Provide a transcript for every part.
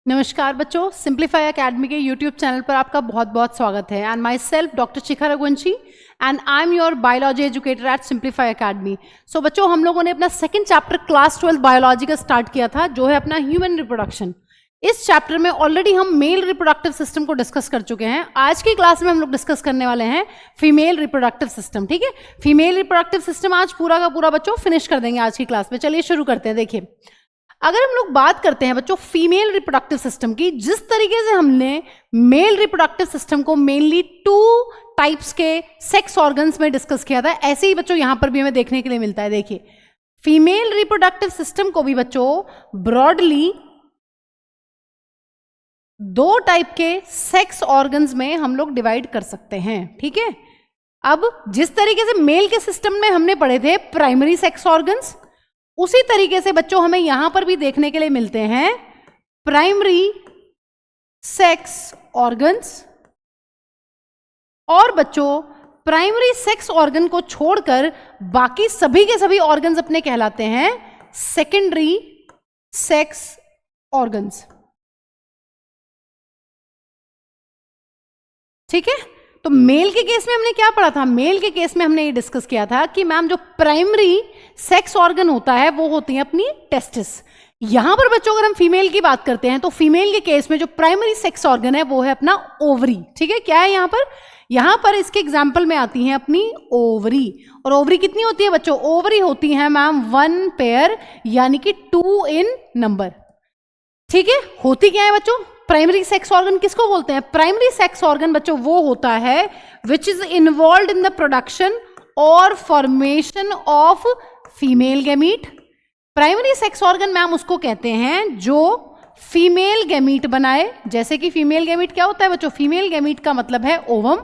नमस्कार बच्चों, Simplify Academy के यूट्यूब चैनल पर आपका बहुत बहुत स्वागत है। And myself doctor Shikha Raghuvanshi and I am your biology educator at Simplify Academy. So बच्चों, हम लोगों ने अपना सेकंड चैप्टर क्लास 12 बायोलॉजी का स्टार्ट किया था, जो है अपना ह्यूमन रिप्रोडक्शन। इस चैप्टर में ऑलरेडी हम मेल रिप्रोडक्टिव सिस्टम को डिस्कस कर चुके हैं। आज की क्लास में हम लोग डिस्कस करने वाले हैं फीमेल रिप्रोडक्टिव सिस्टम। ठीक है, फीमेल रिप्रोडक्टिव सिस्टम आज पूरा का पूरा बच्चों फिनिश कर देंगे आज की क्लास में। चलिए शुरू करते हैं। देखिए, अगर हम लोग बात करते हैं बच्चों फीमेल रिप्रोडक्टिव सिस्टम की, जिस तरीके से हमने मेल रिप्रोडक्टिव सिस्टम को मेनली 2 टाइप्स के सेक्स ऑर्गन्स में डिस्कस किया था, ऐसे ही बच्चों यहां पर भी हमें देखने के लिए मिलता है। देखिए, फीमेल रिप्रोडक्टिव सिस्टम को भी बच्चों ब्रॉडली 2 टाइप के सेक्स ऑर्गन्स में हम लोग डिवाइड कर सकते हैं। ठीक है, अब जिस तरीके से मेल के सिस्टम में हमने पढ़े थे प्राइमरी सेक्स ऑर्गन्स, उसी तरीके से बच्चों हमें यहां पर भी देखने के लिए मिलते हैं प्राइमरी सेक्स ऑर्गन्स। और बच्चों, प्राइमरी सेक्स ऑर्गन को छोड़कर बाकी सभी के सभी ऑर्गन्स अपने कहलाते हैं सेकेंडरी सेक्स ऑर्गन्स। ठीक है, तो मेल के केस में हमने क्या पढ़ा था? मेल के केस में हमने ये डिस्कस किया था कि मैम जो प्राइमरी सेक्स ऑर्गन होता है वो होती है अपनी टेस्टिस। यहां पर बच्चों अगर हम फीमेल की बात करते हैं तो फीमेल के केस में जो प्राइमरी सेक्स ऑर्गन है वो है अपना ओवरी। ठीक है, क्या है यहां पर इसके एग्जाम्पल में आती है अपनी ओवरी। और ओवरी कितनी होती है बच्चों? ओवरी होती है मैम 1 पेयर, यानी कि 2 इन नंबर। ठीक है, होती क्या है बच्चों? प्राइमरी सेक्स ऑर्गन किसको बोलते हैं? प्राइमरी सेक्स ऑर्गन बच्चों वो होता है which is involve in the production और formation of female gamete. Primary sex organ ma'am उसको कहते हैं जो फीमेल गैमीट बनाए। जैसे कि फीमेल गैमीट क्या होता है बच्चों? फीमेल गैमीट का मतलब है ओवम।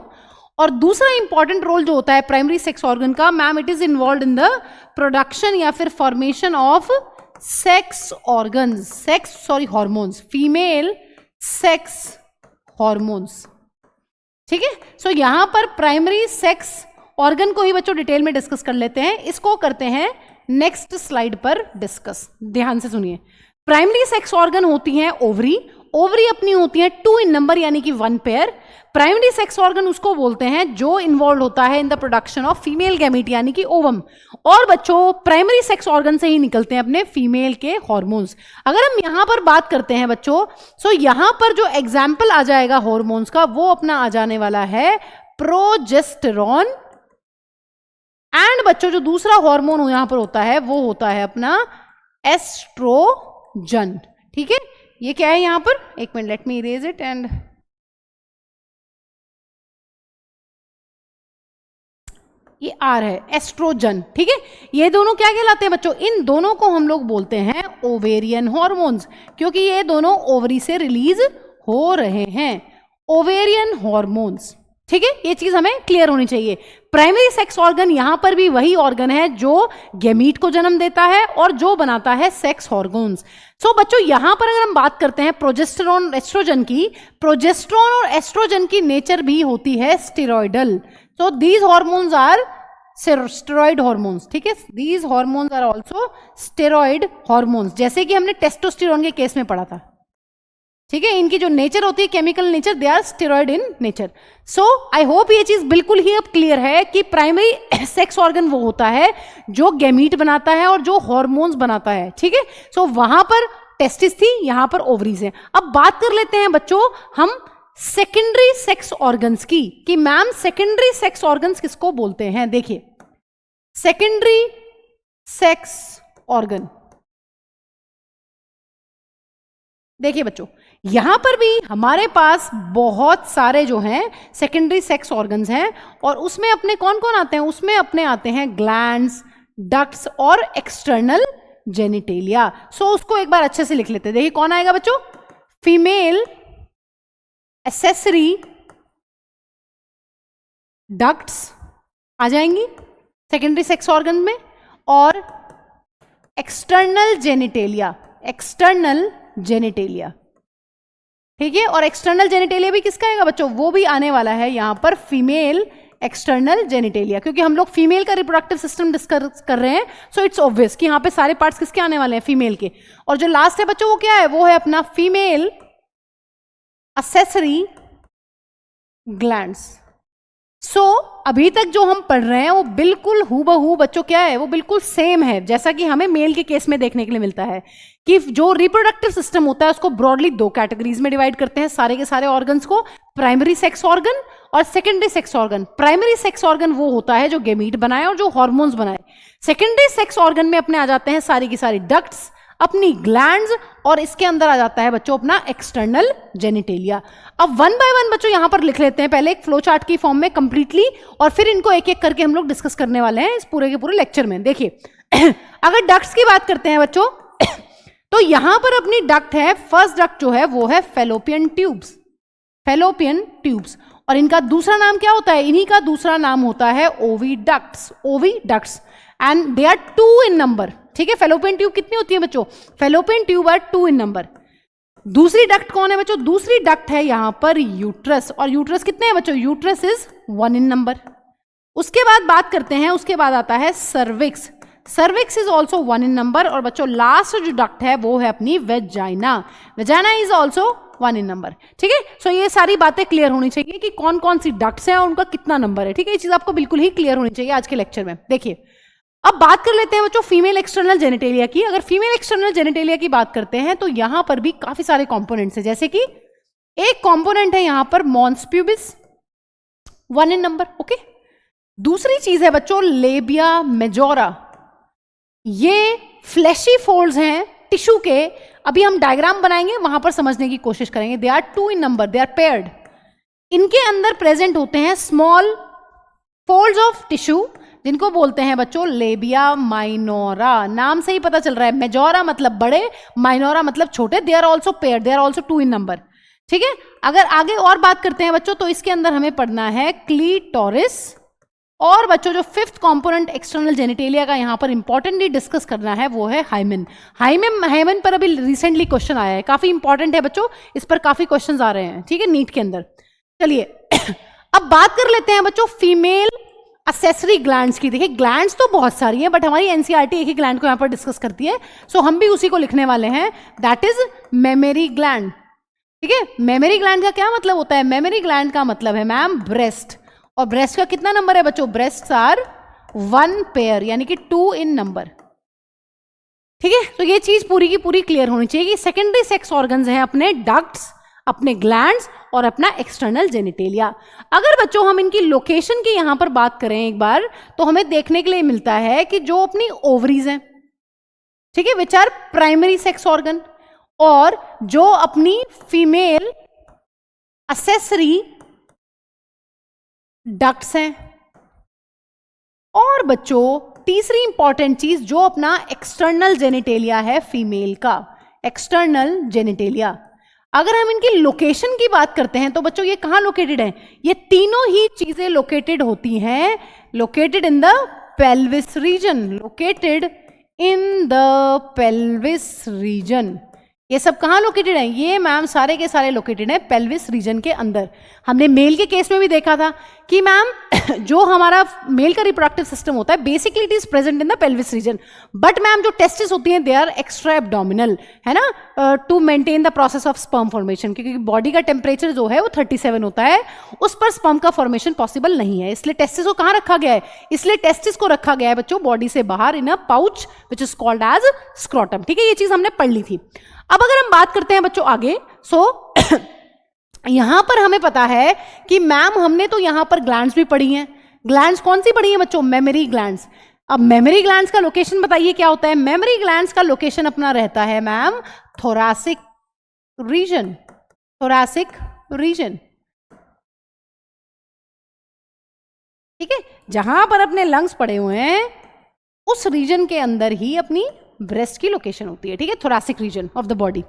और दूसरा इंपॉर्टेंट रोल जो होता है प्राइमरी सेक्स ऑर्गन का ma'am, it is involve in the production या फिर formation of sex organs, hormones, female sex hormones. ठीक है, सो यहां पर प्राइमरी सेक्स ऑर्गन को ही बच्चों डिटेल में डिस्कस कर लेते हैं। इसको करते हैं नेक्स्ट स्लाइड पर डिस्कस। ध्यान से सुनिए, प्राइमरी सेक्स ऑर्गन होती हैं ओवरी। ओवरी अपनी होती है 2 इन नंबर, यानी कि 1 पेयर। प्राइमरी सेक्स ऑर्गन उसको बोलते हैं जो इन्वॉल्व होता है इन the production of female gamete, यानी कि ओवम। और बच्चों प्राइमरी सेक्स ऑर्गन से ही निकलते हैं अपने फीमेल के हॉर्मोन्स। अगर हम यहां पर बात करते हैं बच्चों, सो यहां पर जो एग्जाम्पल आ जाएगा हॉर्मोन्स का वो अपना आ जाने वाला है प्रोजेस्टेरॉन। एंड बच्चों जो दूसरा हार्मोन यहां पर होता है वो होता है अपना एस्ट्रोजन। ठीक है, ये क्या है यहां पर? एक minute, let me erase it. And ये आर है एस्ट्रोजन। ठीक है, ये दोनों क्या कहलाते हैं बच्चों? इन दोनों को हम लोग बोलते हैं ओवेरियन हॉर्मोन्स, क्योंकि ये दोनों ओवरी से रिलीज हो रहे हैं, ओवेरियन हॉर्मोन्स। ठीक है, ये चीज हमें क्लियर होनी चाहिए। प्राइमरी सेक्स ऑर्गन यहां पर भी वही ऑर्गन है जो गैमीट को जन्म देता है और जो बनाता है सेक्स हॉर्मोन्स। सो बच्चों यहां पर अगर हम बात करते हैं प्रोजेस्टेरॉन एस्ट्रोजन की, प्रोजेस्टेरॉन और एस्ट्रोजन की नेचर भी होती है steroidal. So these hormones are steroid hormones. ठीक है, these hormones are also steroid hormones, जैसे कि हमने टेस्टोस्टेरोन के केस में पढ़ा था। ठीक है, इनकी जो नेचर होती है chemical nature, they are steroid in nature. So I hope ये चीज बिल्कुल ही अब क्लियर है कि प्राइमरी सेक्स ऑर्गन वो होता है जो गैमीट बनाता है और जो हॉर्मोन्स बनाता है। ठीक है, सो वहां पर टेस्टिस थी, यहां पर ओवरीज है। अब बात कर लेते हैं बच्चों हम सेकेंडरी सेक्स ऑर्गन्स की, कि मैम सेकेंडरी सेक्स ऑर्गन्स किसको बोलते हैं? देखिए, सेकेंडरी सेक्स ऑर्गन, देखिए बच्चों यहां पर भी हमारे पास बहुत सारे जो हैं सेकेंडरी सेक्स ऑर्गन्स हैं। और उसमें अपने कौन कौन आते हैं? उसमें अपने आते हैं ग्लैंड्स, डक्ट्स और एक्सटर्नल जेनिटेलिया। सो उसको एक बार अच्छे से लिख लेते हैं। देखिए कौन आएगा बच्चों? फीमेल एसेसरी डक्ट्स आ जाएंगी सेकेंडरी सेक्स ऑर्गन में, और एक्सटर्नल जेनिटेलिया, एक्सटर्नल जेनिटेलिया। ठीक है, और एक्सटर्नल जेनिटेलिया भी किसका आएगा बच्चों? वो भी आने वाला है यहां पर फीमेल एक्सटर्नल जेनिटेलिया, क्योंकि हम लोग फीमेल का रिप्रोडक्टिव सिस्टम डिस्कस कर रहे हैं। सो इट्स ऑब्वियस कि यहां पे सारे पार्ट्स किसके आने वाले हैं? फीमेल के। और जो लास्ट है बच्चों वो क्या है? वो है अपना फीमेल accessory glands. सो अभी तक जो हम पढ़ रहे हैं वो बिल्कुल हूबहू बच्चों क्या है, वो बिल्कुल सेम है जैसा कि हमें मेल के केस में देखने के लिए मिलता है कि जो रिप्रोडक्टिव सिस्टम होता है उसको ब्रॉडली दो कैटेगरीज में डिवाइड करते हैं सारे के सारे ऑर्गन्स को, प्राइमरी सेक्स ऑर्गन और secondary sex organ. Primary sex organ वो होता है जो गेमीट बनाए और जो हॉर्मोन्स बनाए. सेकेंडरी सेक्स ऑर्गन में अपने आ जाते हैं सारी की सारी डक्ट्स, अपनी ग्लैंड्स, और इसके अंदर आ जाता है बच्चों अपना एक्सटर्नल जेनिटेलिया. अब वन बाय वन बच्चों यहां पर लिख लेते हैं पहले एक फ्लो चार्ट की फॉर्म में कंप्लीटली, और फिर इनको एक एक करके हम लोग डिस्कस करने वाले हैं इस पूरे के पूरे लेक्चर में. देखिए अगर डक्ट्स की बात करते हैं बच्चों तो यहां पर अपनी डक्ट है, फर्स्ट डक्ट जो है वो है फैलोपियन ट्यूब्स. Fallopian tubes. और इनका दूसरा नाम क्या होता है, इन्हीं का दूसरा नाम होता है oviducts. Oviducts and they are 2 in number. ठीक है, फेलोपियन ट्यूब कितनी होती है बच्चों, fallopian tube are 2 in number. दूसरी डक्ट कौन है बच्चों, दूसरी डक्ट है यहां पर यूट्रस. और यूट्रस कितने हैं बच्चों, यूट्रस इज 1 इन नंबर. उसके बाद बात करते हैं, उसके बाद आता है cervix. Cervix is also 1 in number. और बच्चों लास्ट जो डक्ट है वो है अपनी vagina. Vagina is also 1 in number. ठीक है, सो ये सारी बातें क्लियर होनी चाहिए कि कौन कौन सी डक्ट्स हैं और उनका कितना नंबर है. ठीक है, ये चीज आपको बिल्कुल ही क्लियर होनी चाहिए आज के लेक्चर में. देखिए अब बात कर लेते हैं बच्चों फीमेल एक्सटर्नल जेनिटेलिया की. अगर फीमेल एक्सटर्नल जेनिटेलिया की बात करते हैं तो यहां पर भी काफी सारे कंपोनेंट्स हैं, जैसे कि एक कंपोनेंट है यहां पर Mons pubis 1 in number. Okay, दूसरी चीज है बच्चों लेबिया मेजोरा. ये फ्लैशी फोल्ड्स हैं टिश्यू के. अभी हम डायग्राम बनाएंगे वहां पर समझने की कोशिश करेंगे. They are 2 in number, they are paired. इनके अंदर प्रेजेंट होते हैं स्मॉल फोल्ड्स ऑफ टिश्यू जिनको बोलते हैं बच्चों लेबिया माइनोरा. नाम से ही पता चल रहा है, मेजोरा मतलब बड़े, माइनोरा मतलब छोटे. They are also paired, they are also 2 in number. ठीक है, अगर आगे और बात करते हैं बच्चों तो इसके अंदर हमें पढ़ना है क्लीटोरिस. और बच्चों जो 5th कंपोनेंट एक्सटर्नल जेनिटेलिया का यहां पर इंपॉर्टेंटली डिस्कस करना है वो है हाइमेन. हाइमेन पर अभी रिसेंटली क्वेश्चन आया है, काफी इंपॉर्टेंट है बच्चों, इस पर काफी क्वेश्चन आ रहे हैं. ठीक है, नीट के अंदर. चलिए अब बात कर लेते हैं बच्चों फीमेल असेसरी ग्लैंड्स की. देखिए ग्लैंड्स तो बहुत सारी हैं बट हमारी एनसीईआरटी एक ही ग्लैंड को यहां पर डिस्कस करती है, सो हम भी उसी को लिखने वाले हैं, दैट इज मेमरी ग्लैंड. ठीक है, मेमरी ग्लैंड का क्या मतलब होता है, मेमरी ग्लैंड का मतलब है मैम ब्रेस्ट. और ब्रेस्ट का कितना नंबर है बच्चों, ब्रेस्ट आर 1 पेयर यानी कि 2 इन नंबर. ठीक है, तो ये चीज पूरी की पूरी क्लियर होनी चाहिए कि सेकेंडरी सेक्स ऑर्गन्स हैं अपने डक्ट्स, अपने ग्लैंड्स और अपना एक्सटर्नल जेनिटेलिया. अगर बच्चों हम इनकी लोकेशन की यहां पर बात करें एक बार तो हमें देखने के लिए मिलता है कि जो अपनी ओवरीज हैं, ठीक है, which are primary sex organ, और जो अपनी फीमेल असेसरी डक्ट्स हैं, और बच्चों तीसरी इंपॉर्टेंट चीज जो अपना एक्सटर्नल जेनिटेलिया है फीमेल का, एक्सटर्नल जेनिटेलिया. अगर हम इनकी लोकेशन की बात करते हैं तो बच्चों ये कहां लोकेटेड है, ये तीनों ही चीजें लोकेटेड होती हैं located in the pelvis reason. Located in the pelvis reason. ये सब कहां लोकेटेड है, ये मैम सारे के सारे लोकेटेड है पेल्विस रीजन के अंदर. हमने मेल के केस में भी देखा था कि मैम जो हमारा मेल का रिप्रोडक्टिव सिस्टम होता है basically it is present in the pelvis region, but ma'am जो टेस्टिस होती हैं दे आर एक्स्ट्रा एब्डोमिनल, है ना, to maintain the process of sperm formation. क्योंकि बॉडी का टेम्परेचर जो है वो 37 होता है, उस पर स्पर्म का फॉर्मेशन पॉसिबल नहीं है, इसलिए टेस्टिस को कहां रखा गया है, इसलिए टेस्टिस को रखा गया है बच्चों बॉडी से बाहर in a pouch which is called as scrotum. ठीक है, ये चीज हमने पढ़ ली थी. अब अगर हम बात करते हैं बच्चों आगे, सो यहां पर हमें पता है कि मैम हमने तो यहां पर ग्लैंड्स भी पढ़ी हैं. ग्लैंड्स कौन सी पढ़ी हैं बच्चों, मेमरी ग्लैंड्स. अब मेमरी ग्लैंड्स का लोकेशन बताइए क्या होता है, मेमरी ग्लैंड्स का लोकेशन अपना रहता है ma'am thoracic region. Thoracic region, ठीक है, जहां पर अपने लंग्स पड़े हुए हैं उस रीजन के अंदर ही अपनी ब्रेस्ट की लोकेशन होती है. ठीक है, thoracic region of the body.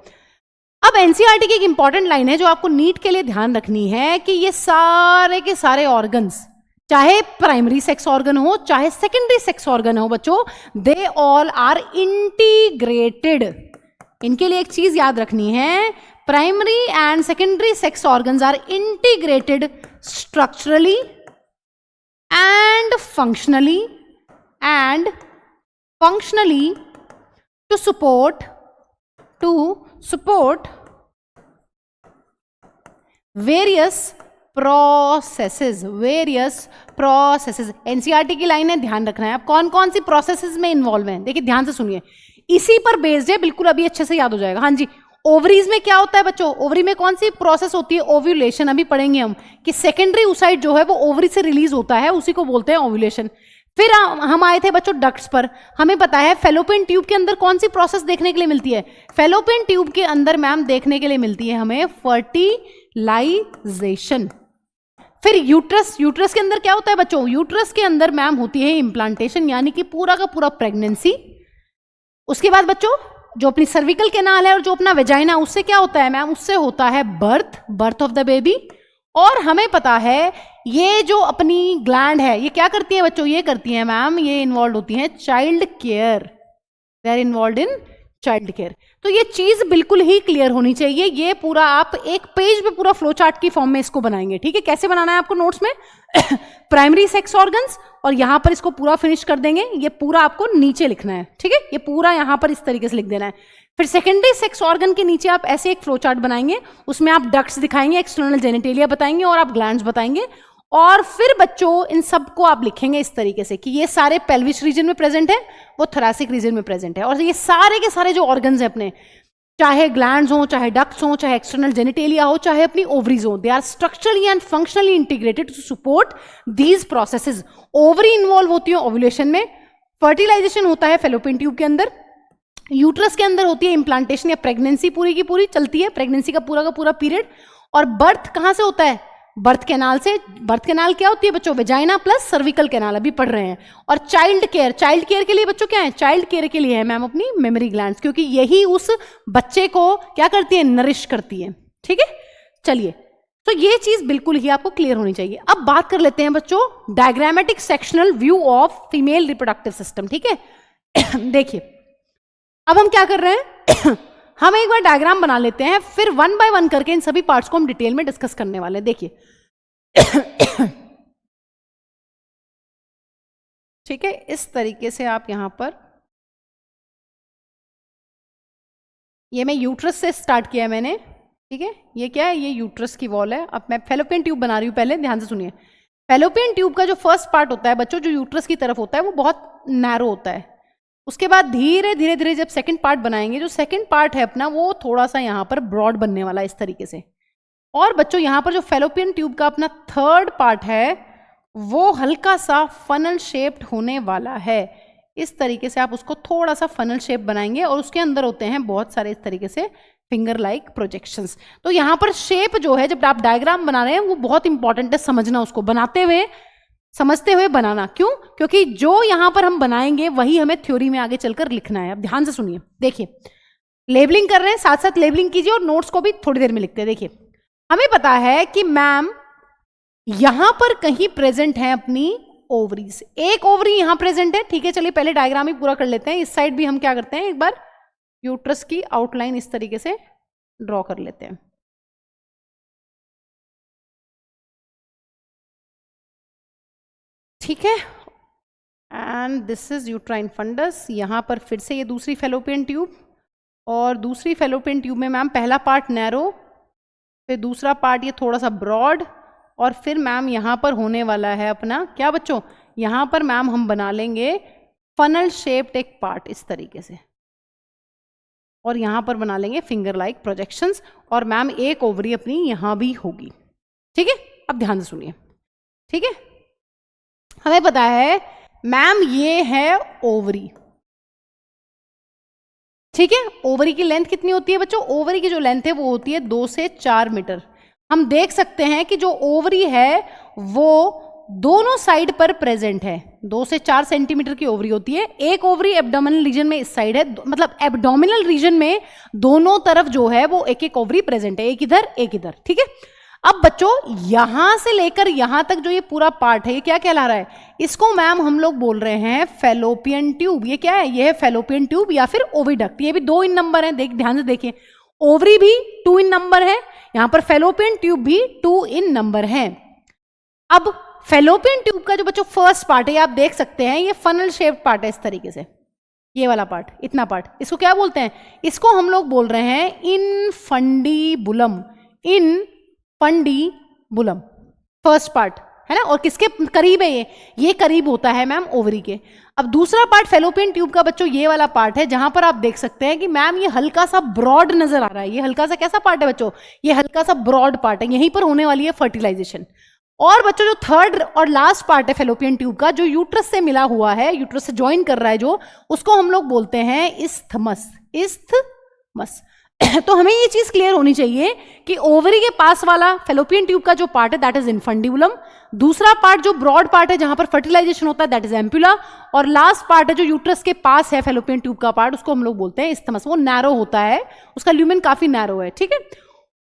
अब एनसीईआरटी की एक इंपॉर्टेंट लाइन है जो आपको नीट के लिए ध्यान रखनी है कि ये सारे के सारे ऑर्गन्स, चाहे प्राइमरी सेक्स ऑर्गन हो चाहे सेकेंडरी सेक्स ऑर्गन हो बच्चों, दे ऑल आर इंटीग्रेटेड. इनके लिए एक चीज याद रखनी है, primary and secondary sex organs are integrated structurally and functionally to support various processes, various processes, NCERT की लाइन है, ध्यान रखना है। अब कौन कौन सी प्रोसेसेस में इन्वॉल्व हैं, देखिए ध्यान से सुनिए, इसी पर बेस्ड है, बिल्कुल अभी अच्छे से याद हो जाएगा। हाँ जी, ओवरीज में क्या होता है बच्चों, ओवरी में कौन सी प्रोसेस होती है, ओव्यूलेशन। अभी पढ़ेंगे हम कि सेकेंडरी oocyte जो है वो ओवरी से रिलीज होता है, उसी को बोलते हैं ओव्यूलेशन। फिर हम आए थे बच्चों डक्ट्स पर। हमें पता है फेलोपियन ट्यूब के अंदर कौन सी प्रोसेस देखने के लिए मिलती है, फेलोपियन ट्यूब के अंदर मैम देखने के लिए मिलती है हमें फर्टिलाइजेशन। फिर यूट्रस, यूट्रस के अंदर क्या होता है बच्चों, यूट्रस के अंदर मैम होती है इम्प्लांटेशन, यानी कि पूरा का पूरा प्रेगनेंसी। उसके बाद बच्चों जो अपनी सर्विकल कैनाल है और जो अपना वेजाइना, उससे क्या होता है मैम, उससे होता है birth, birth of the baby. और हमें पता है ये जो अपनी ग्लैंड है ये क्या करती है बच्चों, ये करती है मैम, ये इन्वॉल्व होती है child care, they are involve in child care. तो ये चीज बिल्कुल ही क्लियर होनी चाहिए। ये पूरा आप एक पेज पे पूरा फ्लो चार्ट की फॉर्म में इसको बनाएंगे, ठीक है। कैसे बनाना है आपको नोट्स में प्राइमरी सेक्स ऑर्गन्स, और यहां पर इसको पूरा फिनिश कर देंगे। ये पूरा आपको नीचे लिखना है, ठीक है, ये पूरा यहां पर इस तरीके से लिख देना है। फिर सेकेंडरी सेक्स ऑर्गन के नीचे आप ऐसे एक फ्लो चार्ट बनाएंगे, उसमें आप डक्ट्स दिखाएंगे, एक्सटर्नल जेनिटेलिया बताएंगे और आप ग्लैंड्स बताएंगे। और फिर बच्चों इन सबको आप लिखेंगे इस तरीके से कि ये सारे पेल्विस रीजन में प्रेजेंट है, वो थोरैसिक रीजन में प्रेजेंट है। और ये सारे के सारे जो ऑर्गन्स हैं अपने, चाहे ग्लैंड्स हो, चाहे डक्ट्स हो, चाहे एक्सटर्नल जेनिटेलिया हो, चाहे अपनी ओवरीज हो, they are structurally and functionally integrated to support these processes. Ovary involve होती है ओव्यूलेशन में, फर्टिलाइजेशन होता है फेलोपियन ट्यूब के अंदर, यूट्रस के अंदर होती है इम्प्लांटेशन या प्रेगनेंसी पूरी की पूरी चलती है, प्रेगनेंसी का पूरा पीरियड। और बर्थ कहां से होता है, बर्थ कैनाल से। बर्थ कैनाल क्या होती है बच्चों, वेजाइना प्लस सर्विकल कैनाल, अभी पढ़ रहे हैं। और चाइल्ड केयर, चाइल्ड केयर के लिए बच्चों क्या है, चाइल्ड केयर के लिए है मैम अपनी मेमोरी ग्लैंड्स, क्योंकि यही उस बच्चे को क्या करती है, नरिश करती है, ठीक है। चलिए, तो ये चीज बिल्कुल ही आपको क्लियर होनी चाहिए। अब बात कर लेते हैं बच्चों diagrammatic sectional view of female reproductive system, ठीक है। देखिए अब हम क्या कर रहे हैं हम एक बार डायग्राम बना लेते हैं, फिर वन बाय वन करके इन सभी पार्ट्स को हम डिटेल में डिस्कस करने वाले हैं। देखिए ठीक है, इस तरीके से आप यहां पर, ये मैं यूट्रस से स्टार्ट किया मैंने, ठीक है। ये क्या है, ये यूट्रस की वॉल है। अब मैं फेलोपियन ट्यूब बना रही हूं, पहले ध्यान से सुनिए। फेलोपियन ट्यूब का जो फर्स्ट पार्ट होता है बच्चों, जो यूट्रस की तरफ होता है, वो बहुत नैरो होता है। उसके बाद धीरे धीरे धीरे जब सेकंड पार्ट बनाएंगे, जो सेकंड पार्ट है अपना, वो थोड़ा सा यहाँ पर ब्रॉड बनने वाला है इस तरीके से। और बच्चों यहाँ पर जो फेलोपियन ट्यूब का अपना थर्ड पार्ट है, वो हल्का सा फनल शेप्ड होने वाला है। इस तरीके से आप उसको थोड़ा सा फनल शेप बनाएंगे, और उसके अंदर होते हैं बहुत सारे इस तरीके से फिंगर लाइक प्रोजेक्शंस। तो यहाँ पर शेप जो है, जब आप डायग्राम बना रहे हैं, वो बहुत इंपॉर्टेंट है समझना, उसको बनाते हुए समझते हुए बनाना। क्यों, क्योंकि जो यहां पर हम बनाएंगे वही हमें थ्योरी में आगे चलकर लिखना है। अब ध्यान से सुनिए, देखिए लेबलिंग कर रहे हैं, साथ साथ लेबलिंग कीजिए और नोट्स को भी थोड़ी देर में लिखते हैं। देखिए हमें पता है कि मैम यहां पर कहीं प्रेजेंट है अपनी ओवरीज, एक ओवरी यहां प्रेजेंट है, ठीक है। चलिए पहले डायग्राम ही पूरा कर लेते हैं। इस साइड भी हम क्या करते हैं, एक बार यूट्रस की आउटलाइन इस तरीके से ड्रॉ कर लेते हैं, ठीक है। And this is uterine fundus. यहाँ पर फिर से ये दूसरी फेलोपियन ट्यूब, और दूसरी फेलोपियन ट्यूब में मैम पहला पार्ट नैरो, फिर दूसरा पार्ट ये थोड़ा सा ब्रॉड, और फिर मैम यहाँ पर होने वाला है अपना क्या बच्चों, यहाँ पर मैम हम बना लेंगे फनल शेप्ड एक पार्ट इस तरीके से, और यहाँ पर बना लेंगे फिंगर लाइक प्रोजेक्शंस, और मैम एक ओवरी अपनी यहाँ भी होगी, ठीक है। अब ध्यान से सुनिए, ठीक है। हमें पता है मैम ये है ओवरी, ठीक है। ओवरी की लेंथ कितनी होती है बच्चों, ओवरी की जो लेंथ है वो होती है 2 से 4 मीटर। हम देख सकते हैं कि जो ओवरी है वो दोनों साइड पर प्रेजेंट है, 2 से 4 सेंटीमीटर की ओवरी होती है। एक ओवरी एब्डोमिनल रीजन में इस साइड है, मतलब एब्डोमिनल रीजन में दोनों तरफ जो है वो एक एक ओवरी प्रेजेंट है, एक इधर एक इधर, ठीक है। अब बच्चों यहां से लेकर यहां तक जो ये पूरा पार्ट है, ये क्या कहला रहा है, इसको मैम हम लोग बोल रहे हैं फेलोपियन ट्यूब। ये क्या है, ये है फेलोपियन ट्यूब या फिर ओविडक्ट। ये भी 2 इन नंबर है, ध्यान से देखिए, ओवरी भी 2 इन नंबर है, यहां पर फेलोपियन ट्यूब भी 2 इन नंबर है। अब फेलोपियन ट्यूब का जो बच्चों फर्स्ट पार्ट है, आप देख सकते हैं ये फनल शेप्ड पार्ट है इस तरीके से, ये वाला पार्ट, इतना पार्ट, इसको क्या बोलते हैं, इसको हम लोग बोल रहे हैं इनफंडीबुलम। इन फंडीबुलम, फर्स्ट पार्ट है ना, और किसके करीब है ये करीब होता है मैम ओवरी के। अब दूसरा पार्ट फेलोपियन ट्यूब का बच्चों ये वाला पार्ट है, जहां पर आप देख सकते हैं कि मैम ये हल्का सा ब्रॉड नजर आ रहा है। ये हल्का सा कैसा पार्ट है बच्चों, ये हल्का सा ब्रॉड पार्ट है, यहीं पर होने वाली है फर्टिलाइजेशन। और बच्चों जो थर्ड और लास्ट पार्ट है फेलोपियन ट्यूब का, जो यूट्रस से मिला हुआ है, यूट्रस से ज्वाइन कर रहा है जो, उसको हम लोग बोलते हैं इस्थमस, इस्थमस। तो हमें ये चीज क्लियर होनी चाहिए कि ओवरी के पास वाला फेलोपियन ट्यूब का जो पार्ट है दैट इज इनफंडिबुलम, दूसरा पार्ट जो ब्रॉड पार्ट है जहां पर फर्टिलाइजेशन होता है दैट इज एम्पुला, और लास्ट पार्ट है जो यूट्रस के पास है फेलोपियन ट्यूब का पार्ट, उसको हम लोग बोलते हैं इस्थमस। वो नैरो होता है, उसका ल्यूमेन काफी नैरो है, ठीक है,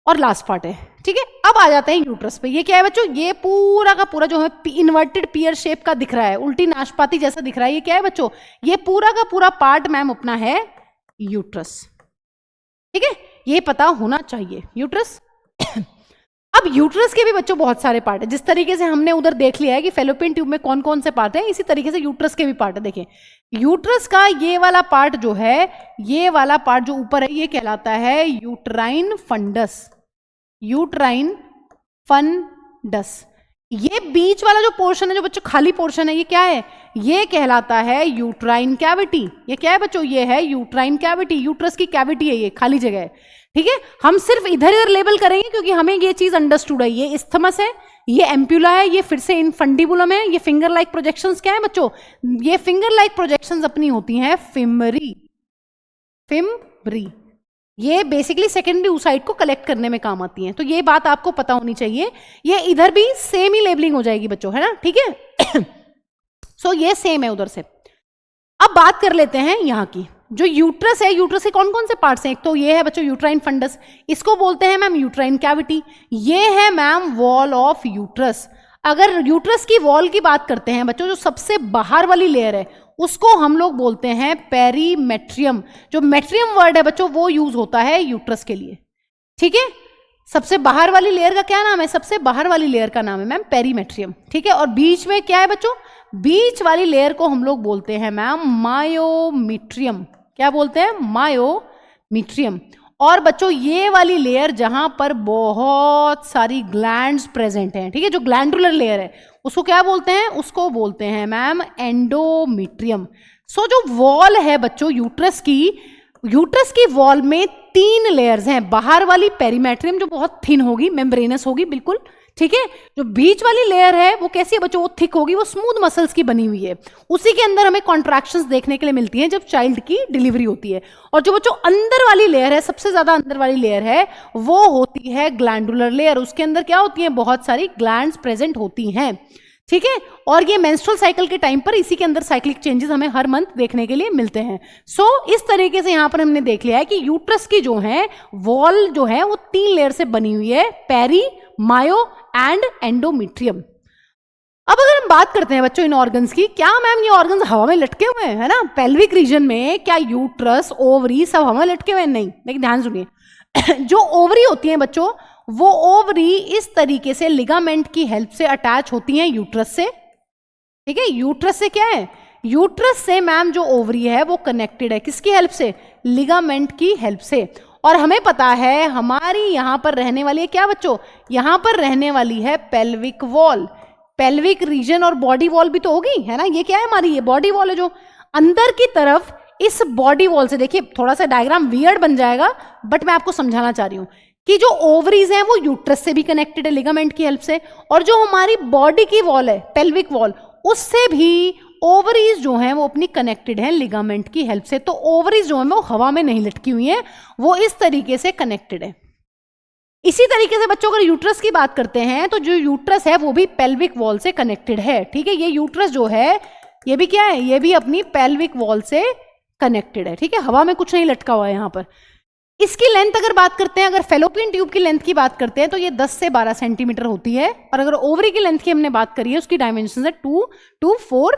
और लास्ट पार्ट है, ठीक है। अब आ जाते हैं यूट्रस पे। ये क्या है बच्चों, ये पूरा का पूरा जो है इन्वर्टेड पियर शेप का दिख रहा है, उल्टी नाशपाती जैसा दिख रहा है, ये क्या है बच्चों, ये पूरा का पूरा पार्ट मैम अपना है यूट्रस, ठीक है, ये पता होना चाहिए यूट्रस। अब यूट्रस के भी बच्चों बहुत सारे पार्ट है, जिस तरीके से हमने उधर देख लिया है कि फेलोपियन ट्यूब में कौन कौन से पार्ट हैं, इसी तरीके से यूट्रस के भी पार्ट है। देखिए यूट्रस का ये वाला पार्ट जो है, ये वाला पार्ट जो ऊपर है, ये कहलाता है यूट्राइन फंडस, यूट्राइन फंडस। ये बीच वाला जो पोर्शन है जो बच्चों खाली पोर्शन है, ये क्या है, ये कहलाता है यूट्राइन कैविटी। ये क्या है बच्चों, ये है यूट्राइन कैविटी, यूट्रस की कैविटी है, ये खाली जगह है, ठीक है। हम सिर्फ इधर इधर लेबल करेंगे क्योंकि हमें ये चीज अंडरस्टूड है। ये इस्थमस है, ये एम्प्यूला है, ये फिर से इनफंडिबुलम है, ये फिंगर लाइक प्रोजेक्शंस क्या है बच्चों, ये फिंगर लाइक प्रोजेक्शंस अपनी होती हैं फिमरी, फिमरी। ये बेसिकली सेकेंडरी oocyte को कलेक्ट करने में काम आती हैं, तो ये बात आपको पता होनी चाहिए। ये इधर भी सेम ही लेबलिंग हो जाएगी बच्चों, है ना, ठीक है। सो ये सेम है उधर से। अब बात कर लेते हैं यहाँ की, जो यूट्रस है, यूट्रस के कौन कौन से पार्ट्स हैं। एक तो ये है बच्चों यूट्राइन फंडस, इसको बोलते हैं मैम यूट्राइन कैविटी। ये है मैम वॉल ऑफ यूट्रस। अगर यूट्रस की वॉल की बात करते हैं बच्चों, जो सबसे बाहर वाली लेयर है उसको हम लोग बोलते हैं पेरीमेट्रियम। जो मेट्रियम वर्ड है बच्चों वो यूज होता है यूट्रस के लिए, ठीक है। सबसे बाहर वाली लेयर का क्या नाम है, सबसे बाहर वाली लेयर का नाम है मैम पेरीमेट्रियम, ठीक है। और बीच में क्या है बच्चों, बीच वाली लेयर को हम लोग बोलते हैं मैम मायोमीट्रियम। क्या बोलते हैं, मायोमीट्रियम। और बच्चों ये वाली लेयर जहां पर बहुत सारी ग्लैंड्स प्रेजेंट हैं, ठीक है, जो ग्लैंडुलर लेयर है उसको क्या बोलते हैं, उसको बोलते हैं मैम एंडोमीट्रियम। सो जो वॉल है बच्चों यूट्रस की वॉल में 3 लेयर्स हैं। बाहर वाली पेरीमेट्रियम जो बहुत थिन होगी, मेम्ब्रेनस होगी बिल्कुल, ठीक है। जो बीच वाली लेयर है वो कैसी है बच्चों, वो थिक होगी, वो स्मूथ मसल्स की बनी हुई है। उसी के अंदर हमें कॉन्ट्रैक्शंस देखने के लिए मिलती हैं जब चाइल्ड की डिलीवरी होती है। और जो बच्चों अंदर वाली लेयर है, सबसे ज्यादा अंदर वाली लेयर है, वो होती है ग्लैंडुलर लेयर। उसके अंदर क्या होती है, बहुत सारी ग्लैंड्स प्रेजेंट होती हैं, ठीक है। और ये मेंस्ट्रुअल साइकिल के टाइम पर इसी के अंदर साइक्लिक चेंजेस हमें हर मंथ देखने के लिए मिलते हैं। सो इस तरीके से यहां पर हमने देख लिया है कि यूट्रस की जो है वॉल जो है वो 3 लेयर से बनी हुई है, पेरी, मायो एंड एंडोमीट्रियम। अब अगर हम बात करते हैं बच्चों इन ऑर्गन्स की, क्या मैम ये ऑर्गन्स हवा में लटके हुए हैं, है ना, पेल्विक रीजन में क्या यूट्रस, ओवरी सब हवा में लटके हुए हैं, नहीं। लेकिन ध्यान सुनिए जो ओवरी होती है बच्चों, वो ओवरी इस तरीके से लिगामेंट की हेल्प से अटैच होती हैं यूट्रस से, ठीक है। यूट्रस से क्या है, यूट्रस से मैम जो ओवरी है वो कनेक्टेड है, किसकी हेल्प से, लिगामेंट की हेल्प से। और हमें पता है हमारी यहां पर रहने वाली है क्या बच्चों, यहां पर रहने वाली है पेल्विक वॉल। पेल्विक रीजन और बॉडी वॉल भी तो होगी, है ना। ये क्या है हमारी, ये बॉडी वॉल है जो अंदर की तरफ इस बॉडी वॉल से, देखिए थोड़ा सा डायग्राम वियर्ड बन जाएगा बट मैं आपको समझाना चाह रही हूं कि जो ओवरीज हैं वो यूट्रस से भी कनेक्टेड है लिगामेंट की हेल्प से, और जो हमारी बॉडी की वॉल है पेल्विक वॉल, उससे भी ओवरीज जो हैं वो अपनी कनेक्टेड हैं लिगामेंट की हेल्प से। तो ओवरीज जो है वो हवा में नहीं लटकी हुई हैं, वो इस तरीके से कनेक्टेड है। इसी तरीके से बच्चों अगर यूट्रस की बात करते हैं तो जो यूट्रस है वो भी पेल्विक वॉल से कनेक्टेड है, ठीक है। ये यूट्रस जो है ये भी क्या है, ये भी अपनी पेल्विक वॉल से कनेक्टेड है, ठीक है। हवा में कुछ नहीं लटका हुआ है यहाँ पर। इसकी लेंथ अगर बात करते हैं, अगर फेलोपियन ट्यूब की लेंथ की बात करते हैं तो ये 10 से 12 सेंटीमीटर होती है, और अगर ओवरी की लेंथ की हमने बात करी है उसकी डायमेंशन है 2 to 4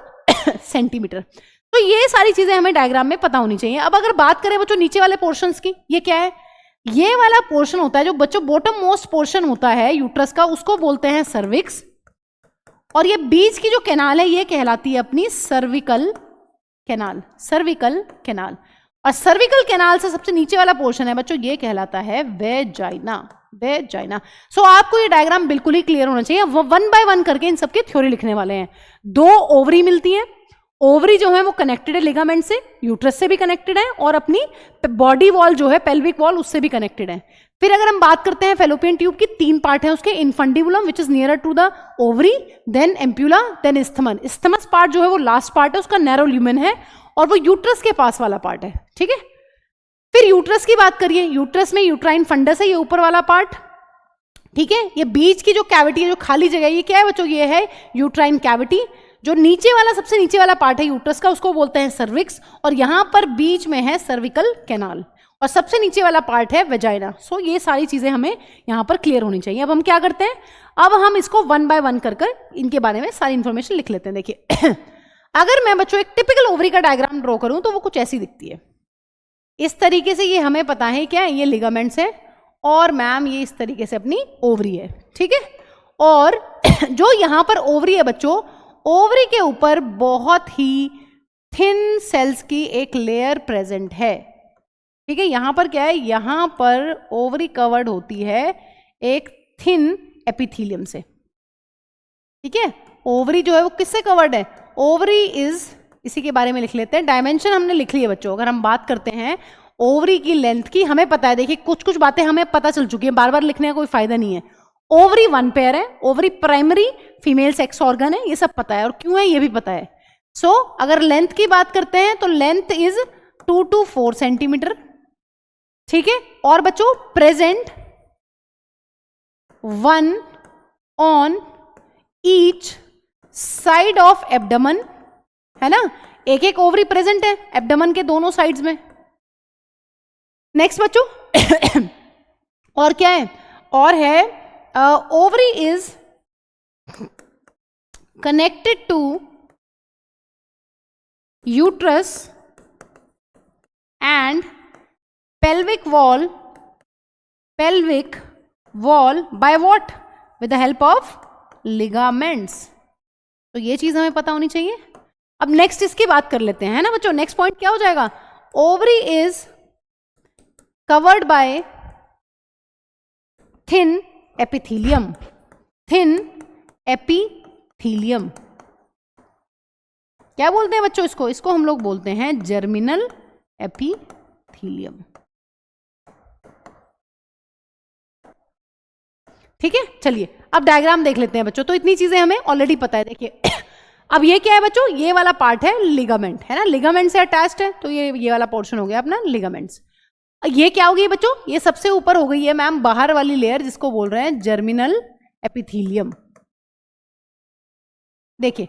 सेंटीमीटर। तो ये सारी चीजें हमें डायग्राम में पता होनी चाहिए। अब अगर बात करें बच्चों नीचे वाले पोर्शंस की, ये क्या है, ये वाला पोर्शन होता है जो बच्चों बॉटम मोस्ट पोर्शन होता है यूट्रस का, उसको बोलते हैं सर्विक्स। और ये बीच की जो कैनाल है ये कहलाती है अपनी सर्विकल कैनाल, सर्विकल कैनाल। और सर्विकल कैनाल से सबसे नीचे वाला पोर्शन है बच्चों ये कहलाता है वेजाइना, वेजाइना। सो आपको ये डायग्राम बिल्कुल ही क्लियर होना चाहिए। वन बाय वन करके इन सबकी थ्योरी लिखने वाले हैं। 2 ओवरी मिलती हैं, ओवरी जो है वो कनेक्टेड है लिगामेंट से, यूट्रस से भी कनेक्टेड है और अपनी बॉडी वॉल जो है पेल्विक वॉल उससे भी कनेक्टेड है। फिर अगर हम बात करते हैं फेलोपियन ट्यूब की, 3 पार्ट है उसके, infundibulum which is nearer to the ovary, then ampulla, then isthmus. Isthmus part जो है वो लास्ट पार्ट है, उसका नैरो ल्यूमेन है और वो यूट्रस के पास वाला पार्ट है, ठीक है। फिर यूट्रस की बात करिए, यूट्रस में यूट्राइन फंडस है, ये ऊपर वाला पार्ट, ठीक है। ये बीच की जो कैविटी है, जो खाली जगह, ये क्या है बच्चों, ये है यूट्राइन कैविटी। जो नीचे वाला, सबसे नीचे वाला पार्ट है यूट्रस का, उसको बोलते हैं सर्विक्स, और यहां पर बीच में है सर्विकल कैनाल, और सबसे नीचे वाला पार्ट है वेजाइना। सो ये सारी चीजें हमें यहां पर क्लियर होनी चाहिए। अब हम क्या करते हैं, अब हम इसको वन बाय वन कर इनके बारे में सारी इंफॉर्मेशन लिख लेते हैं। देखिए अगर मैं बच्चों एक टिपिकल ओवरी का डायग्राम ड्रॉ करूं तो वो कुछ ऐसी दिखती है, इस तरीके से। ये हमें पता है क्या है, ये लिगामेंट्स है, और मैम ये इस तरीके से अपनी ओवरी है, ठीक है। और जो यहां पर ओवरी है बच्चों, ओवरी के ऊपर बहुत ही थिन सेल्स की एक लेयर प्रेजेंट है, ठीक है। यहां पर क्या है, यहां पर ओवरी कवर्ड होती है एक थिन एपिथीलियम से, ठीक है। ओवरी जो है वो किससे कवर्ड है, ओवरी इज, इसी के बारे में लिख लेते हैं। डायमेंशन हमने लिख ली है बच्चों। अगर हम बात करते हैं ओवरी की लेंथ की, हमें पता है, देखिए कुछ कुछ बातें हमें पता चल चुकी है, बार बार लिखने का कोई फायदा नहीं है। ओवरी 1 पेयर है, ovary primary female sex organ है, ये सब पता है, और क्यों है ये भी पता है। सो अगर लेंथ की बात करते हैं तो लेंथ इज 2 to 4 सेंटीमीटर, ठीक है। और बच्चों present 1 on each side of abdomen, है ना, एक एक ओवरी प्रेजेंट है एब्डमन के दोनों साइड्स में। नेक्स्ट बच्चों और क्या है, और है ovary is connected to uterus and pelvic wall by what, with the help of ligaments। तो ये चीज हमें पता होनी चाहिए। अब नेक्स्ट इसकी बात कर लेते हैं, है ना बच्चों। नेक्स्ट पॉइंट क्या हो जाएगा, ovary is covered by thin epithelium, thin epithelium. क्या बोलते हैं बच्चों इसको, इसको हम लोग बोलते हैं जर्मिनल एपिथीलियम, ठीक है। चलिए अब डायग्राम देख लेते हैं बच्चों। तो इतनी चीजें हमें ऑलरेडी पता है। देखिए अब ये क्या है बच्चों, ये वाला पार्ट है लिगामेंट, है ना, लिगामेंट से अटैच्ड है, तो ये वाला पोर्शन हो गया अपना लिगामेंट्स। ये क्या हो गई बच्चों, ये सबसे ऊपर हो गई है मैम बाहर वाली लेयर, जिसको बोल रहे हैं जर्मिनल एपिथीलियम। देखिए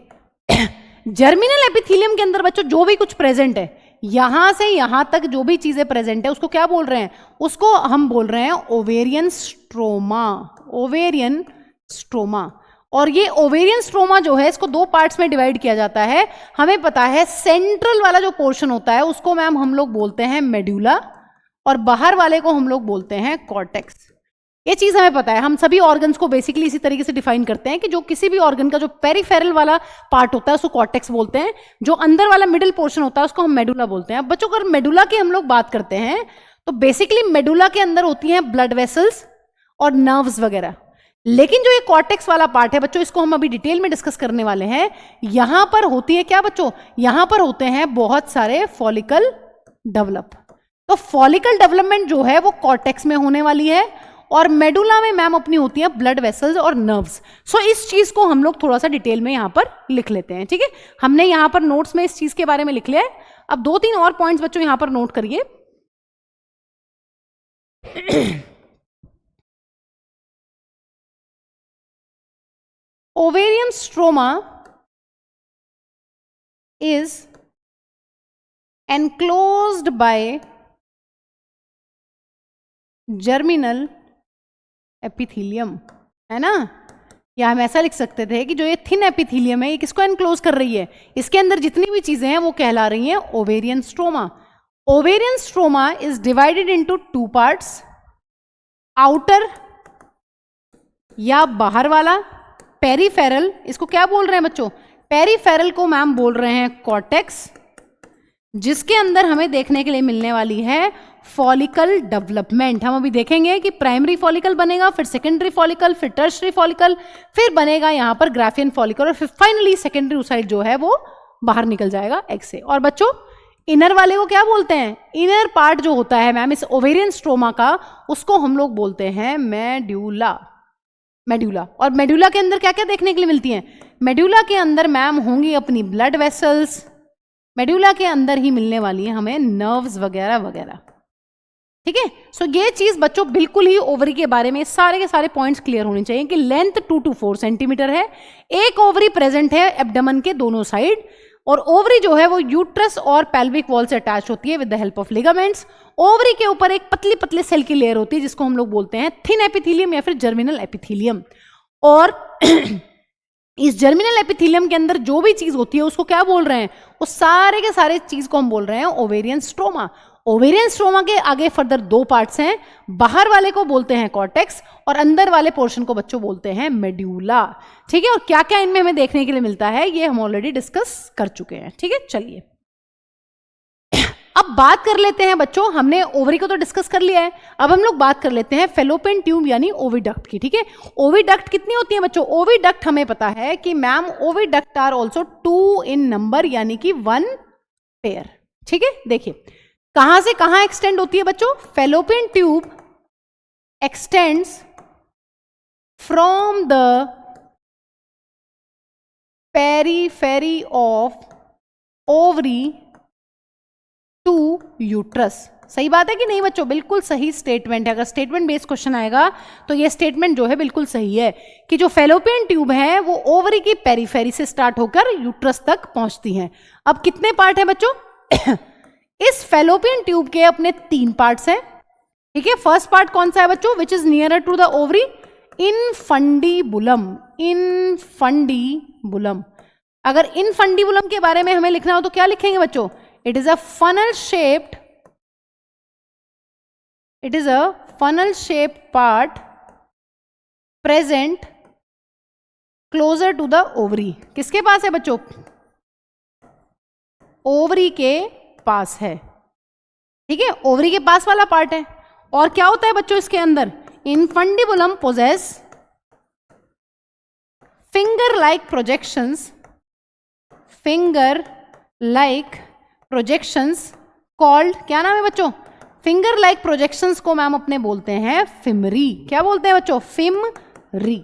जर्मिनल एपिथीलियम के अंदर बच्चों जो भी कुछ प्रेजेंट है, यहां से यहां तक जो भी चीजें प्रेजेंट है, उसको क्या बोल रहे हैं, उसको हम बोल रहे हैं ओवेरियन स्ट्रोमा, ओवेरियन स्ट्रोमा। और ये ओवेरियन स्ट्रोमा जो है, इसको 2 पार्ट्स में डिवाइड किया जाता है। हमें पता है सेंट्रल वाला जो पोर्शन होता है उसको मैम हम लोग बोलते हैं मेड्यूला, और बाहर वाले को हम लोग बोलते हैं कॉर्टेक्स। ये चीज हमें पता है। हम सभी ऑर्गन्स को बेसिकली इसी तरीके से डिफाइन करते हैं कि जो किसी भी ऑर्गन का जो पेरिफेरल वाला पार्ट होता है उसको कॉर्टेक्स बोलते हैं, जो अंदर वाला मिडिल पोर्शन होता है उसको हम मेडुला बोलते हैं। अब बच्चों अगर मेडुला की हम लोग बात करते हैं तो बेसिकली मेडुला के अंदर होती हैं ब्लड वेसल्स और नर्व्स वगैरह, लेकिन जो ये कॉर्टेक्स वाला पार्ट है बच्चों, इसको हम अभी डिटेल में डिस्कस करने वाले हैं। यहां पर होती है क्या बच्चों, यहां पर होते हैं बहुत सारे फॉलिकल डेवलप। तो फॉलिकल डेवलपमेंट जो है वो कॉर्टेक्स में होने वाली है, और मेडुला में मैम अपनी होती है ब्लड वेसल्स और नर्व्स। सो इस चीज को हम लोग थोड़ा सा डिटेल में यहां पर लिख लेते हैं, ठीक है। हमने यहां पर नोट्स में इस चीज के बारे में लिख लिया है। अब 2-3 और पॉइंट्स बच्चों यहां पर नोट करिए। ovarian stroma is enclosed by germinal epithelium, है ना। या हम ऐसा लिख सकते थे कि जो ये थिन एपिथीलियम है ये किसको एनक्लोज कर रही है, इसके अंदर जितनी भी चीजें हैं वो कहला रही हैं ovarian stroma. Ovarian stroma is divided into 2 parts, outer या बाहर वाला, पेरीफेरल, इसको क्या बोल रहे हैं बच्चों, पेरीफेरल को मैम बोल रहे हैं कॉर्टेक्स, जिसके अंदर हमें देखने के लिए मिलने वाली है फॉलिकल डेवलपमेंट। हम अभी देखेंगे कि प्राइमरी फॉलिकल बनेगा, फिर सेकेंडरी फॉलिकल, फिर टर्शरी फॉलिकल, फिर बनेगा यहाँ पर ग्राफियन फॉलिकल, और फिर फाइनली सेकेंडरी oocyte जो है वो बाहर निकल जाएगा एग से। और बच्चों इनर वाले को क्या बोलते हैं? इनर पार्ट जो होता है मैम इस ओवेरियन स्ट्रोमा का, उसको हम लोग बोलते हैं मेड्यूला। मेड्यूला। और मेड्यूला के अंदर क्या क्या देखने के लिए मिलती है? मेड्यूला के अंदर मैम होंगी अपनी ब्लड वेसल्स, मेड्यूला के अंदर ही मिलने वाली है हमें नर्व्स वगैरह वगैरह। ठीक है, सो ये चीज बच्चों बिल्कुल ही ओवरी के बारे में सारे के सारे पॉइंट्स क्लियर होने चाहिए कि लेंथ 2 to 4 सेंटीमीटर है, एक ओवरी प्रेजेंट है एब्डोमेन के दोनों साइड, और ओवरी जो है वो यूट्रस और पेल्विक वॉल से अटैच होती है with the help of ligaments. Ovary के ऊपर एक पतली पतली सेल की लेयर होती है जिसको हम लोग बोलते हैं थिन एपिथेलियम या फिर जर्मिनल एपिथेलियम। और इस जर्मिनल एपिथेलियम के अंदर जो भी चीज होती है उसको क्या बोल रहे हैं? उस सारे के सारे चीज को हम बोल रहे हैं ओवेरियन स्ट्रोमा। ओवेरियन स्ट्रोमा के आगे फर्दर 2 पार्ट्स हैं, बाहर वाले को बोलते हैं कॉर्टेक्स और अंदर वाले पोर्शन को बच्चों बोलते हैं मेड्यूला। ठीक है, और क्या क्या इनमें हमें देखने के लिए मिलता है ये हम ऑलरेडी डिस्कस कर चुके हैं। ठीक है, चलिए अब बात कर लेते हैं बच्चों, हमने ओवरी को तो डिस्कस कर लिया है, अब हम लोग बात कर लेते हैं फेलोपियन ट्यूब यानी ओविडक्ट की। ठीक है, ओविडक्ट कितनी होती है बच्चों? ओविडक्ट हमें पता है कि ma'am oviduct are also 2 in number यानी कि 1 पेयर। ठीक है, देखिए कहां से कहां एक्सटेंड होती है बच्चों? Fallopian tube extends from the periphery of ovary to uterus. सही बात है कि नहीं बच्चों? बिल्कुल सही स्टेटमेंट है। अगर स्टेटमेंट बेस्ड क्वेश्चन आएगा तो ये स्टेटमेंट जो है बिल्कुल सही है कि जो फेलोपियन ट्यूब है वो ओवरी की पेरीफेरी से स्टार्ट होकर यूट्रस तक पहुंचती हैं। अब कितने पार्ट हैं बच्चों? इस फेलोपियन ट्यूब के अपने 3 पार्ट्स हैं। ठीक है, फर्स्ट पार्ट कौन सा है बच्चों? Which is nearer to the ovary, infundibulum. Infundibulum. अगर इनफंडीबुलम के बारे में हमें लिखना हो तो क्या लिखेंगे बच्चों? It is a funnel shaped part present closer to the ovary। किसके पास है बच्चों? ओवरी के पास है। ठीक है, ओवरी के पास वाला पार्ट है। और क्या होता है बच्चों इसके अंदर? Infundibulum possess finger like projections called, क्या नाम है बच्चों? फिंगर लाइक प्रोजेक्शंस को मैम अपने बोलते हैं फिमरी। क्या बोलते हैं बच्चों? फिमरी।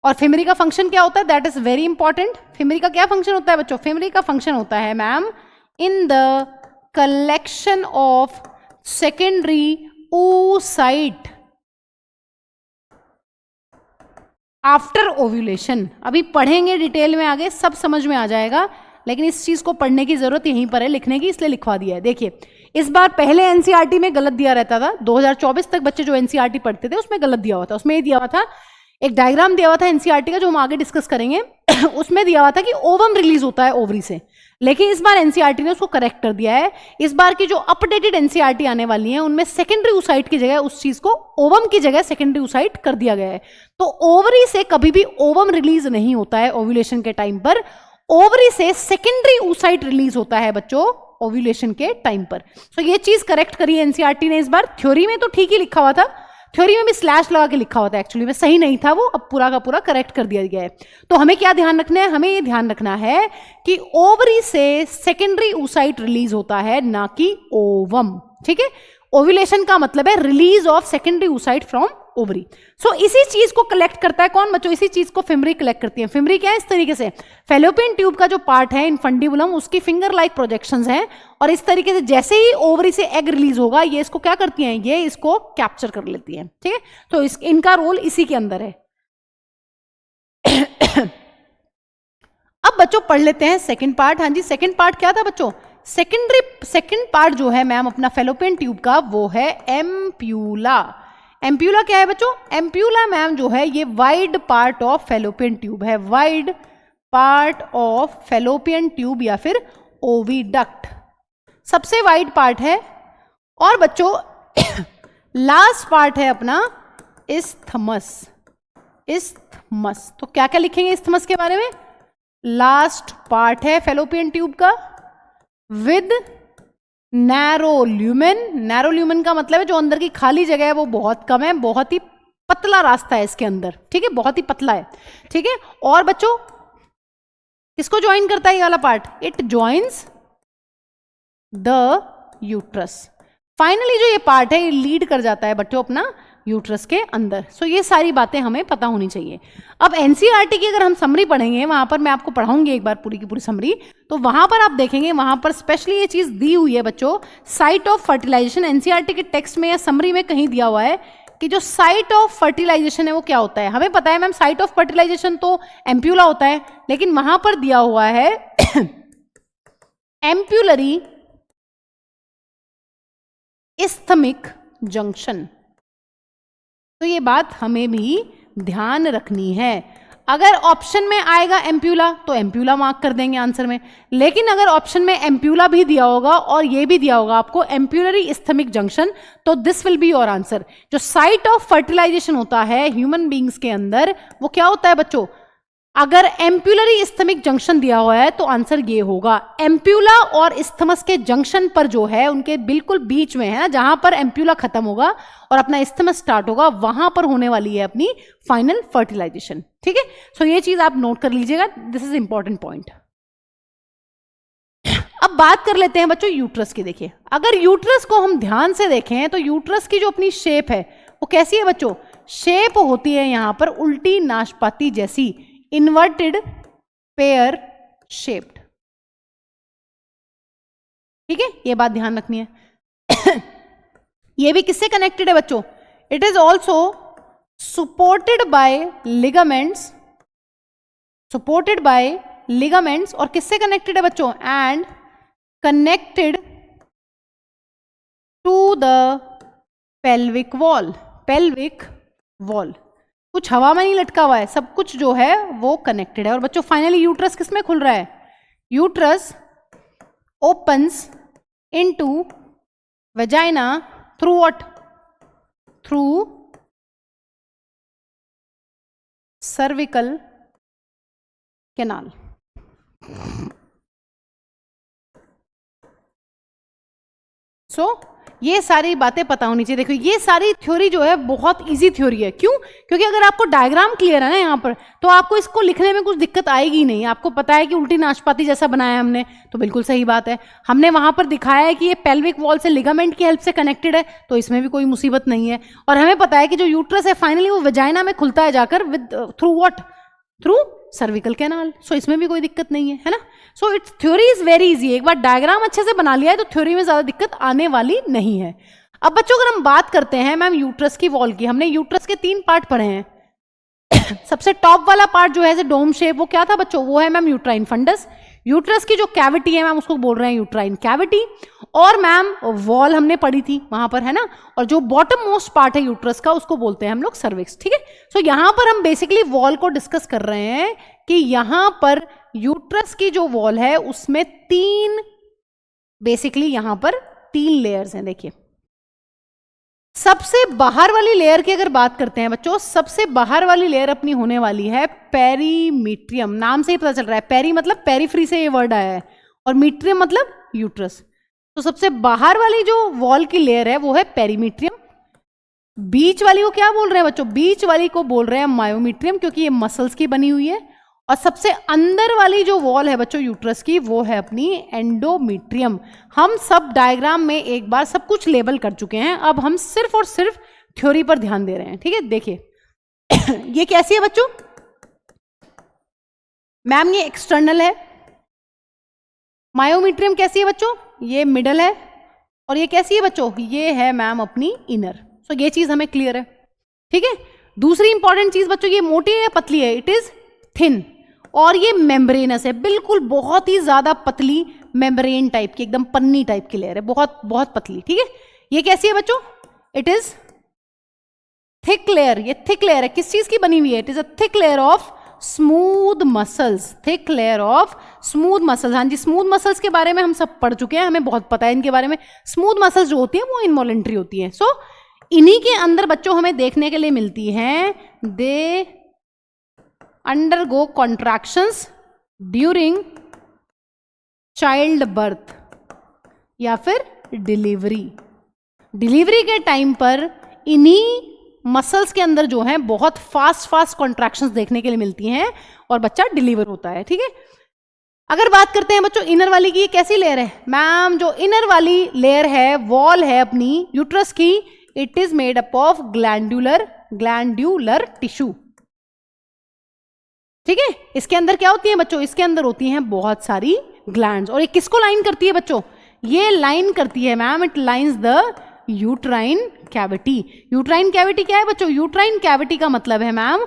और फिमरी का फंक्शन क्या होता है? That is very important. Fimbria का क्या फंक्शन होता है बच्चों? फिमरी का फंक्शन होता है ma'am in the collection of secondary oocyte after ovulation. अभी पढ़ेंगे डिटेल में, आगे सब समझ में आ जाएगा, लेकिन इस चीज को पढ़ने की जरूरत यहीं पर है लिखने की, इसलिए लिखवा दिया है। देखिए इस बार पहले एनसीईआरटी में गलत दिया रहता था, 2024 तक बच्चे जो एनसीईआरटी पढ़ते थे उसमें गलत दिया हुआ था। उसमें ये दिया हुआ था, एक डायग्राम दिया हुआ था एनसीईआरटी का जो हम आगे डिस्कस करेंगे उसमें दिया हुआ था कि ओवम रिलीज होता है ओवरी से, लेकिन इस बार एनसीईआरटी ने उसको करेक्ट कर दिया है। इस बार की जो अपडेटेड एनसीईआरटी आने वाली है उनमें सेकेंडरी oocyte की जगह उस चीज को ओवम की जगह सेकेंडरी oocyte कर दिया गया है। तो ओवरी से कभी भी ओवम रिलीज नहीं होता है ओव्यूलेशन के टाइम पर, ओवरी से सेकेंडरी oocyte रिलीज होता है बच्चों ओव्यूलेशन के टाइम पर। तो ये चीज करेक्ट करी एनसीईआरटी ने इस बार। थ्योरी में तो ठीक ही लिखा हुआ था, थ्योरी में भी स्लैश लगा के लिखा हुआ था, एक्चुअली में सही नहीं था वो, अब पूरा का पूरा करेक्ट कर दिया गया है। तो हमें क्या ध्यान रखना है? हमें ये ध्यान रखना है कि ओवरी से सेकेंडरी oocyte रिलीज होता है, ना कि ओवम। ठीक है, ओव्यूलेशन का मतलब है release of secondary oocyte from ovary. So इसी चीज को कलेक्ट करता है कौन बच्चों? इसी चीज को फिमरी कलेक्ट करती है। फिमरी क्या है? इस तरीके से फेलोपियन ट्यूब का जो पार्ट है इनफंडिबुलम, उसकी फिंगर लाइक प्रोजेक्शंस हैं, और इस तरीके से जैसे ही ओवरी से एग रिलीज होगा ये इसको क्या करती हैं? ये इसको कैप्चर कर लेती हैं। ठीक है, तो इनका रोल इसी के अंदर है। अब बच्चों पढ़ लेते हैं सेकंड पार्ट। हाँ जी, सेकंड पार्ट क्या था बच्चों? सेकंड पार्ट जो है मैम अपना फेलोपियन ट्यूब का वो है एम्प्यूला। एम्प्यूला क्या है बच्चों? एम्प्यूला मैम जो है ये wide part of fallopian tube है, wide part of fallopian tube या फिर ओविडक्ट, सबसे वाइड पार्ट है। और बच्चों लास्ट पार्ट है अपना इस्थमस। इस्थमस, तो क्या क्या लिखेंगे इस्थमस के बारे में? लास्ट पार्ट है फेलोपियन ट्यूब का, with narrow lumen. Narrow lumen का मतलब है जो अंदर की खाली जगह है वो बहुत कम है, बहुत ही पतला रास्ता है इसके अंदर, ठीक है, बहुत ही पतला है, ठीक है। और बच्चों किसको ज्वाइन करता है ये वाला part? It joins the uterus. Finally जो ये पार्ट है ये लीड कर जाता है बच्चों अपना यूट्रस के अंदर। सो ये सारी बातें हमें पता होनी चाहिए। अब एनसीईआरटी की अगर हम समरी पढ़ेंगे, वहां पर मैं आपको पढ़ाऊंगी एक बार पूरी की पूरी समरी, तो वहां पर आप देखेंगे वहां पर स्पेशली ये चीज दी हुई है बच्चों, साइट ऑफ फर्टिलाइजेशन। एनसीईआरटी के टेक्स्ट में या समरी में कहीं दिया हुआ है कि जो साइट ऑफ फर्टिलाइजेशन है वो क्या होता है। हमें पता है मैम साइट ऑफ फर्टिलाइजेशन तो एम्प्यूला होता है, लेकिन वहां पर दिया हुआ है एम्प्यूलरी इस्थमिक जंक्शन। तो ये बात हमें भी ध्यान रखनी है। अगर ऑप्शन में आएगा एम्प्यूला तो एम्प्यूला मार्क कर देंगे आंसर में, लेकिन अगर ऑप्शन में एम्प्यूला भी दिया होगा और ये भी दिया होगा आपको एम्प्यूलरी इस्थमिक जंक्शन, तो this will be your answer. जो साइट ऑफ फर्टिलाइजेशन होता है ह्यूमन बींग्स के अंदर वो क्या होता है बच्चों? अगर एम्प्यूलरी इस्थमिक जंक्शन दिया हुआ है तो आंसर ये होगा। एम्प्यूला और इस्थमस के जंक्शन पर जो है उनके बिल्कुल बीच में है ना, जहां पर एम्प्यूला खत्म होगा और अपना इस्थमस स्टार्ट होगा, वहां पर होने वाली है अपनी फाइनल फर्टिलाइजेशन, ठीक है। सो ये चीज आप नोट कर लीजिएगा, दिस इज इंपॉर्टेंट पॉइंट। अब बात कर लेते हैं बच्चों यूट्रस की। देखिए अगर यूट्रस को हम ध्यान से देखें तो यूट्रस की जो अपनी शेप है वो कैसी है बच्चों? शेप होती है यहां पर उल्टी नाशपाती जैसी, इन्वर्टेड पेयर शेप्ड, ठीक है, ये बात ध्यान रखनी है। ये भी किससे कनेक्टेड है बच्चों? It is also supported by ligaments, supported by ligaments, और किससे कनेक्टेड है बच्चों? And connected to the pelvic wall. Pelvic wall कुछ हवा में नहीं लटका हुआ है, सब कुछ जो है वो कनेक्टेड है। और बच्चों फाइनली यूट्रस किसमें खुल रहा है? Uterus opens into vagina through what? Through cervical canal. So ये सारी बातें पता होनी चाहिए। देखो ये सारी थ्योरी जो है बहुत इजी थ्योरी है। क्यों? क्योंकि अगर आपको डायग्राम क्लियर है ना यहाँ पर, तो आपको इसको लिखने में कुछ दिक्कत आएगी नहीं। आपको पता है कि उल्टी नाशपाती जैसा बनाया हमने, तो बिल्कुल सही बात है। हमने वहां पर दिखाया है कि ये पेल्विक वॉल से लिगामेंट की हेल्प से कनेक्टेड है, तो इसमें भी कोई मुसीबत नहीं है। और हमें पता है कि जो यूट्रस है फाइनली वो वेजाइना में खुलता है जाकर with through what? Through cervical canal. So इसमें भी कोई दिक्कत नहीं है, है ना। So it's theory is very easy. एक बार डायग्राम अच्छे से बना लिया है तो थ्योरी में ज्यादा दिक्कत आने वाली नहीं है। अब बच्चों अगर हम बात करते हैं मैम यूट्रस की वॉल की, हमने यूट्रस के 3 पार्ट पढ़े हैं। सबसे टॉप वाला पार्ट जो है डोम शेप, वो क्या था बच्चों? वो है मैम यूट्राइन फंडस। यूट्रस की जो कैविटी है मैम उसको बोल रहे हैं यूट्राइन कैविटी। और मैम वॉल हमने पढ़ी थी वहां पर, है ना। और जो बॉटम मोस्ट पार्ट है यूट्रस का उसको बोलते हैं हम लोग सर्विक्स, ठीक है। सो यहां पर हम बेसिकली वॉल को डिस्कस कर रहे हैं कि यहां पर यूट्रस की जो वॉल है उसमें 3 बेसिकली यहां पर 3 लेयर्स हैं। देखिए सबसे बाहर वाली लेयर की अगर बात करते हैं बच्चों, सबसे बाहर वाली लेयर अपनी होने वाली है पेरीमीट्रियम। नाम से ही पता चल रहा है, पेरी मतलब पेरीफ्री से ये वर्ड आया है, और मीट्रियम मतलब यूट्रस। तो सबसे बाहर वाली जो वॉल की लेयर है वो है पेरीमीट्रियम। बीच वाली को क्या बोल रहे हैं बच्चों? बीच वाली को बोल रहे हैं मायोमीट्रियम, क्योंकि ये मसल्स की बनी हुई है। और सबसे अंदर वाली जो वॉल है बच्चों यूट्रस की, वो है अपनी एंडोमीट्रियम। हम सब डायग्राम में एक बार सब कुछ लेबल कर चुके हैं, अब हम सिर्फ और सिर्फ थ्योरी पर ध्यान दे रहे हैं, ठीक है। देखिए ये कैसी है बच्चों? मैम ये एक्सटर्नल है। मायोमीट्रियम कैसी है बच्चों? ये मिडल है। और ये कैसी है बच्चों? ये है मैम अपनी इनर। सो ये चीज हमें क्लियर है, ठीक है। दूसरी इंपॉर्टेंट चीज बच्चों, ये मोटी है या पतली है? It is thin. और ये मेम्ब्रेनस है, बिल्कुल बहुत ही ज्यादा पतली मेम्ब्रेन टाइप की, एकदम पन्नी टाइप की लेयर है, बहुत बहुत पतली, ठीक है। ये कैसी है बच्चों? It is thick layer. ये थिक लेयर है, किस चीज की बनी हुई है? It is a thick layer of smooth muscles. Thick layer of smooth muscles. हाँ जी, स्मूथ मसल्स के बारे में हम सब पढ़ चुके हैं, हमें बहुत पता है इनके बारे में। स्मूथ मसल्स जो होती है वो इनवॉलेंट्री होती है। सो इन्हीं के अंदर बच्चों हमें देखने के लिए मिलती हैं, दे undergo contractions during child birth या फिर डिलीवरी। डिलीवरी के टाइम पर इन्हीं मसल्स के अंदर जो है बहुत फास्ट कॉन्ट्रैक्शंस देखने के लिए मिलती हैं और बच्चा डिलीवर होता है। ठीक है, अगर बात करते हैं बच्चों इनर वाली की, कैसी लेयर है मैम? जो इनर वाली लेयर है, वॉल है अपनी यूट्रस की, it is made up of glandular tissue. ठीक है, इसके अंदर क्या होती है बच्चों? इसके अंदर होती हैं बहुत सारी ग्लैंड्स। और ये किसको लाइन करती है बच्चों? ये लाइन करती है ma'am, it lines the uterine cavity. Uterine cavity क्या है बच्चों? यूट्राइन कैविटी का मतलब है मैम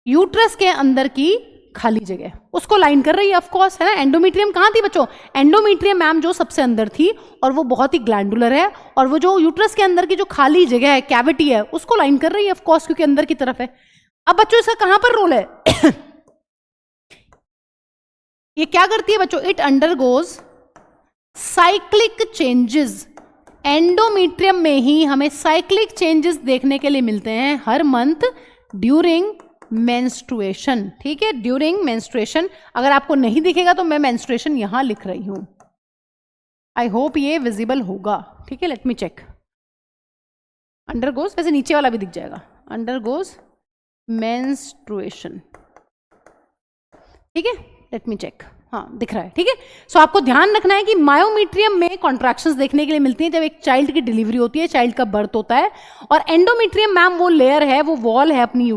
यूट्रस के अंदर की खाली जगह, उसको लाइन कर रही है ऑफ कोर्स, है ना। एंडोमेट्रियम कहाँ थी बच्चों? एंडोमेट्रियम मैम जो सबसे अंदर थी और वो बहुत ही ग्लैंडुलर है, और वो जो यूट्रस के अंदर की जो खाली जगह है, कैविटी है, उसको लाइन कर रही है ऑफ कोर्स, क्योंकि अंदर की तरफ है। अब बच्चों इसका कहां पर रोल है? ये क्या करती है बच्चों? It undergoes cyclic changes. Endometrium में ही हमें साइक्लिक चेंजेस देखने के लिए मिलते हैं हर मंथ ड्यूरिंग मेंस्ट्रुएशन। ठीक है, ड्यूरिंग मेंस्ट्रुएशन। अगर आपको नहीं दिखेगा तो मैं मेंस्ट्रुएशन यहां लिख रही हूं, आई होप ये विजिबल होगा। ठीक है, लेट मी चेक। अंडरगोज, वैसे नीचे वाला भी दिख जाएगा, अंडरगोज मेंस्ट्रुएशन। ठीक है, लेट मी चेक, हाँ दिख रहा है। ठीक है, सो आपको ध्यान रखना है कि मायोमीट्रियम में कॉन्ट्रैक्शंस देखने के लिए मिलती हैं जब एक चाइल्ड की डिलीवरी होती है, चाइल्ड का बर्थ होता है। और एंडोमेट्रियम मैम वो लेयर है, वो वॉल है अपनी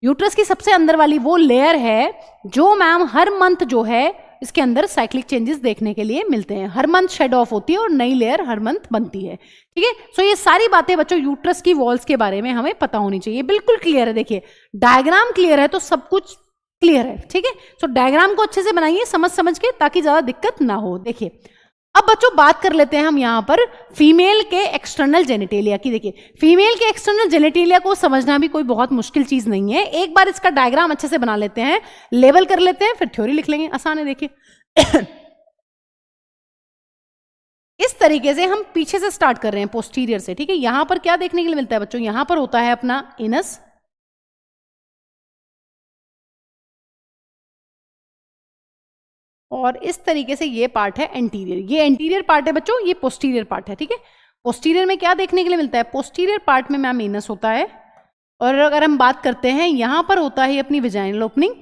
यूट्रस की सबसे अंदर वाली वो लेयर है जो मैम हर मंथ जो है इसके अंदर साइक्लिक चेंजेस देखने के लिए मिलते हैं। हर मंथ शेड ऑफ होती है और नई लेयर हर मंथ बनती है। ठीक है, सो ये सारी बातें बच्चों यूट्रस की वॉल्स के बारे में हमें पता होनी चाहिए। बिल्कुल क्लियर है, देखिए डायग्राम क्लियर है तो सब कुछ क्लियर है। ठीक है, सो डायग्राम को अच्छे से बनाइए समझ के, ताकि ज्यादा दिक्कत ना हो। देखिए अब बच्चों बात कर लेते हैं हम यहां पर फीमेल के एक्सटर्नल जेनिटेलिया की। देखिए फीमेल के एक्सटर्नल जेनिटेलिया को समझना भी कोई बहुत मुश्किल चीज नहीं है। एक बार इसका डायग्राम अच्छे से बना लेते हैं, लेबल कर लेते हैं, फिर थ्योरी लिख लेंगे, आसान है। देखिए इस तरीके से हम पीछे से स्टार्ट कर रहे हैं, पोस्टीरियर से। ठीक है, यहां पर क्या देखने के लिए मिलता है बच्चों? यहां पर होता है अपना इनस, और इस तरीके से ये पार्ट है एंटीरियर। ये एंटीरियर पार्ट है बच्चों, ये पोस्टीरियर पार्ट है। ठीक है, पोस्टीरियर में क्या देखने के लिए मिलता है? पोस्टीरियर पार्ट में मैम एनस होता है, और अगर हम बात करते हैं यहां पर होता है अपनी वेजाइनल ओपनिंग,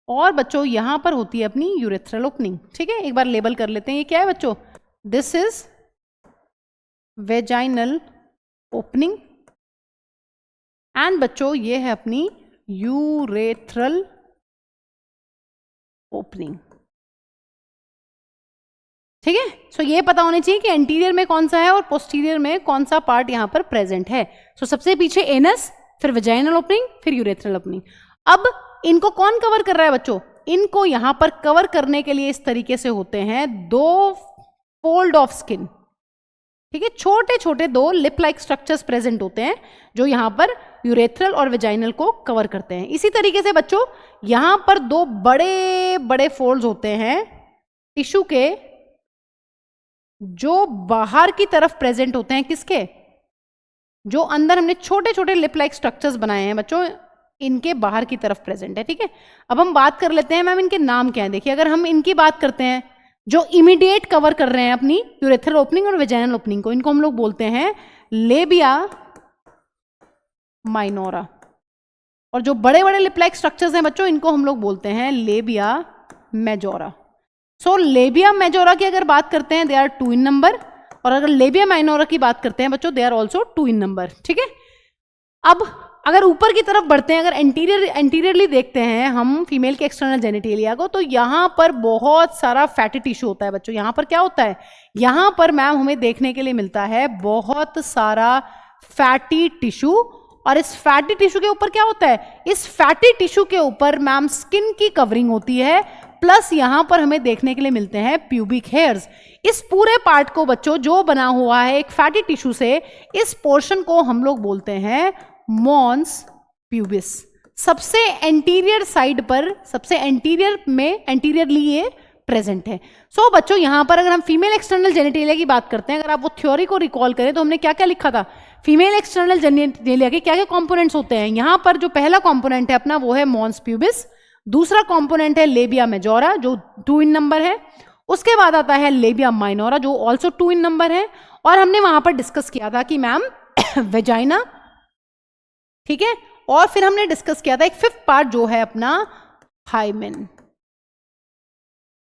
और बच्चों यहां पर होती है अपनी यूरेथ्रल ओपनिंग। ठीक है, एक बार लेबल कर लेते हैं, ये क्या है बच्चों? This is vaginal opening, and बच्चों ये है अपनी यूरेथ्रल ओपनिंग। ठीक है, सो ये पता होना चाहिए कि एंटीरियर में कौन सा है और पोस्टीरियर में कौन सा पार्ट यहां पर प्रेजेंट है। सो सबसे पीछे एनस, फिर वेजाइनल ओपनिंग, फिर यूरेथ्रल ओपनिंग। अब इनको कौन कवर कर रहा है बच्चों? इनको यहां पर कवर करने के लिए इस तरीके से होते हैं दो फोल्ड ऑफ स्किन। ठीक है, छोटे छोटे दो लिप लाइक स्ट्रक्चर्स प्रेजेंट होते हैं जो यहां पर यूरेथ्रल और वेजाइनल को कवर करते हैं। इसी तरीके से बच्चों यहां पर दो बड़े बड़े फोल्ड्स होते हैं टिश्यू के, जो बाहर की तरफ प्रेजेंट होते हैं। किसके? जो अंदर हमने छोटे छोटे लिप लाइक स्ट्रक्चर्स बनाए हैं बच्चों, इनके बाहर की तरफ प्रेजेंट है। ठीक है, अब हम बात कर लेते हैं मैम इनके नाम क्या है। देखिए अगर हम इनकी बात करते हैं, जो इमीडिएट कवर कर रहे हैं अपनी यूरेथ्रल ओपनिंग और वेजाइनल ओपनिंग को, इनको हम लोग बोलते हैं लेबिया माइनोरा। और जो बड़े बड़े लिप लाइक स्ट्रक्चर्स हैं बच्चों, इनको हम लोग बोलते हैं लेबिया मेजोरा। सो लेबिया मेजोरा की अगर बात करते हैं, दे आर 2 इन नंबर, और अगर लेबिया माइनोरा की बात करते हैं बच्चों, they are also 2 in number. ठीक है, अब अगर ऊपर की तरफ बढ़ते हैं, अगर एंटीरियरली देखते हैं हम फीमेल के एक्सटर्नल जेनिटेलिया को, तो यहां पर बहुत सारा फैटी टिश्यू होता है बच्चों। यहां पर क्या होता है? यहां पर मैम हमें देखने के लिए मिलता है बहुत सारा फैटी टिश्यू, और इस फैटी टिश्यू के ऊपर क्या होता है? इस फैटी टिश्यू के ऊपर मैम स्किन की कवरिंग होती है, प्लस यहां पर हमें देखने के लिए मिलते हैं प्यूबिक हेयर्स। इस पूरे पार्ट को बच्चों जो बना हुआ है एक फैटी टिश्यू से, इस पोर्शन को हम लोग बोलते हैं मॉन्स प्यूबिस। सबसे एंटीरियर साइड पर, सबसे एंटीरियर में, एंटीरियरली ये प्रेजेंट है। सो बच्चों यहां पर अगर हम फीमेल एक्सटर्नल जेनिटेलिया की बात करते हैं, अगर आप वो थ्योरी को रिकॉल करें तो हमने क्या क्या लिखा था? फीमेल एक्सटर्नल जेनिटेलिया के क्या क्या कंपोनेंट्स होते हैं? यहां पर जो पहला कंपोनेंट है अपना वो है मॉन्स प्यूबिस, दूसरा कंपोनेंट है लेबिया मेजोरा जो 2 इन नंबर है। उसके बाद आता है लेबिया माइनोरा जो ऑल्सो 2 इन नंबर है। और हमने वहां पर डिस्कस किया था कि मैम वेजाइना, ठीक है, और फिर हमने डिस्कस किया था एक 5th पार्ट जो है अपना हाइमेन,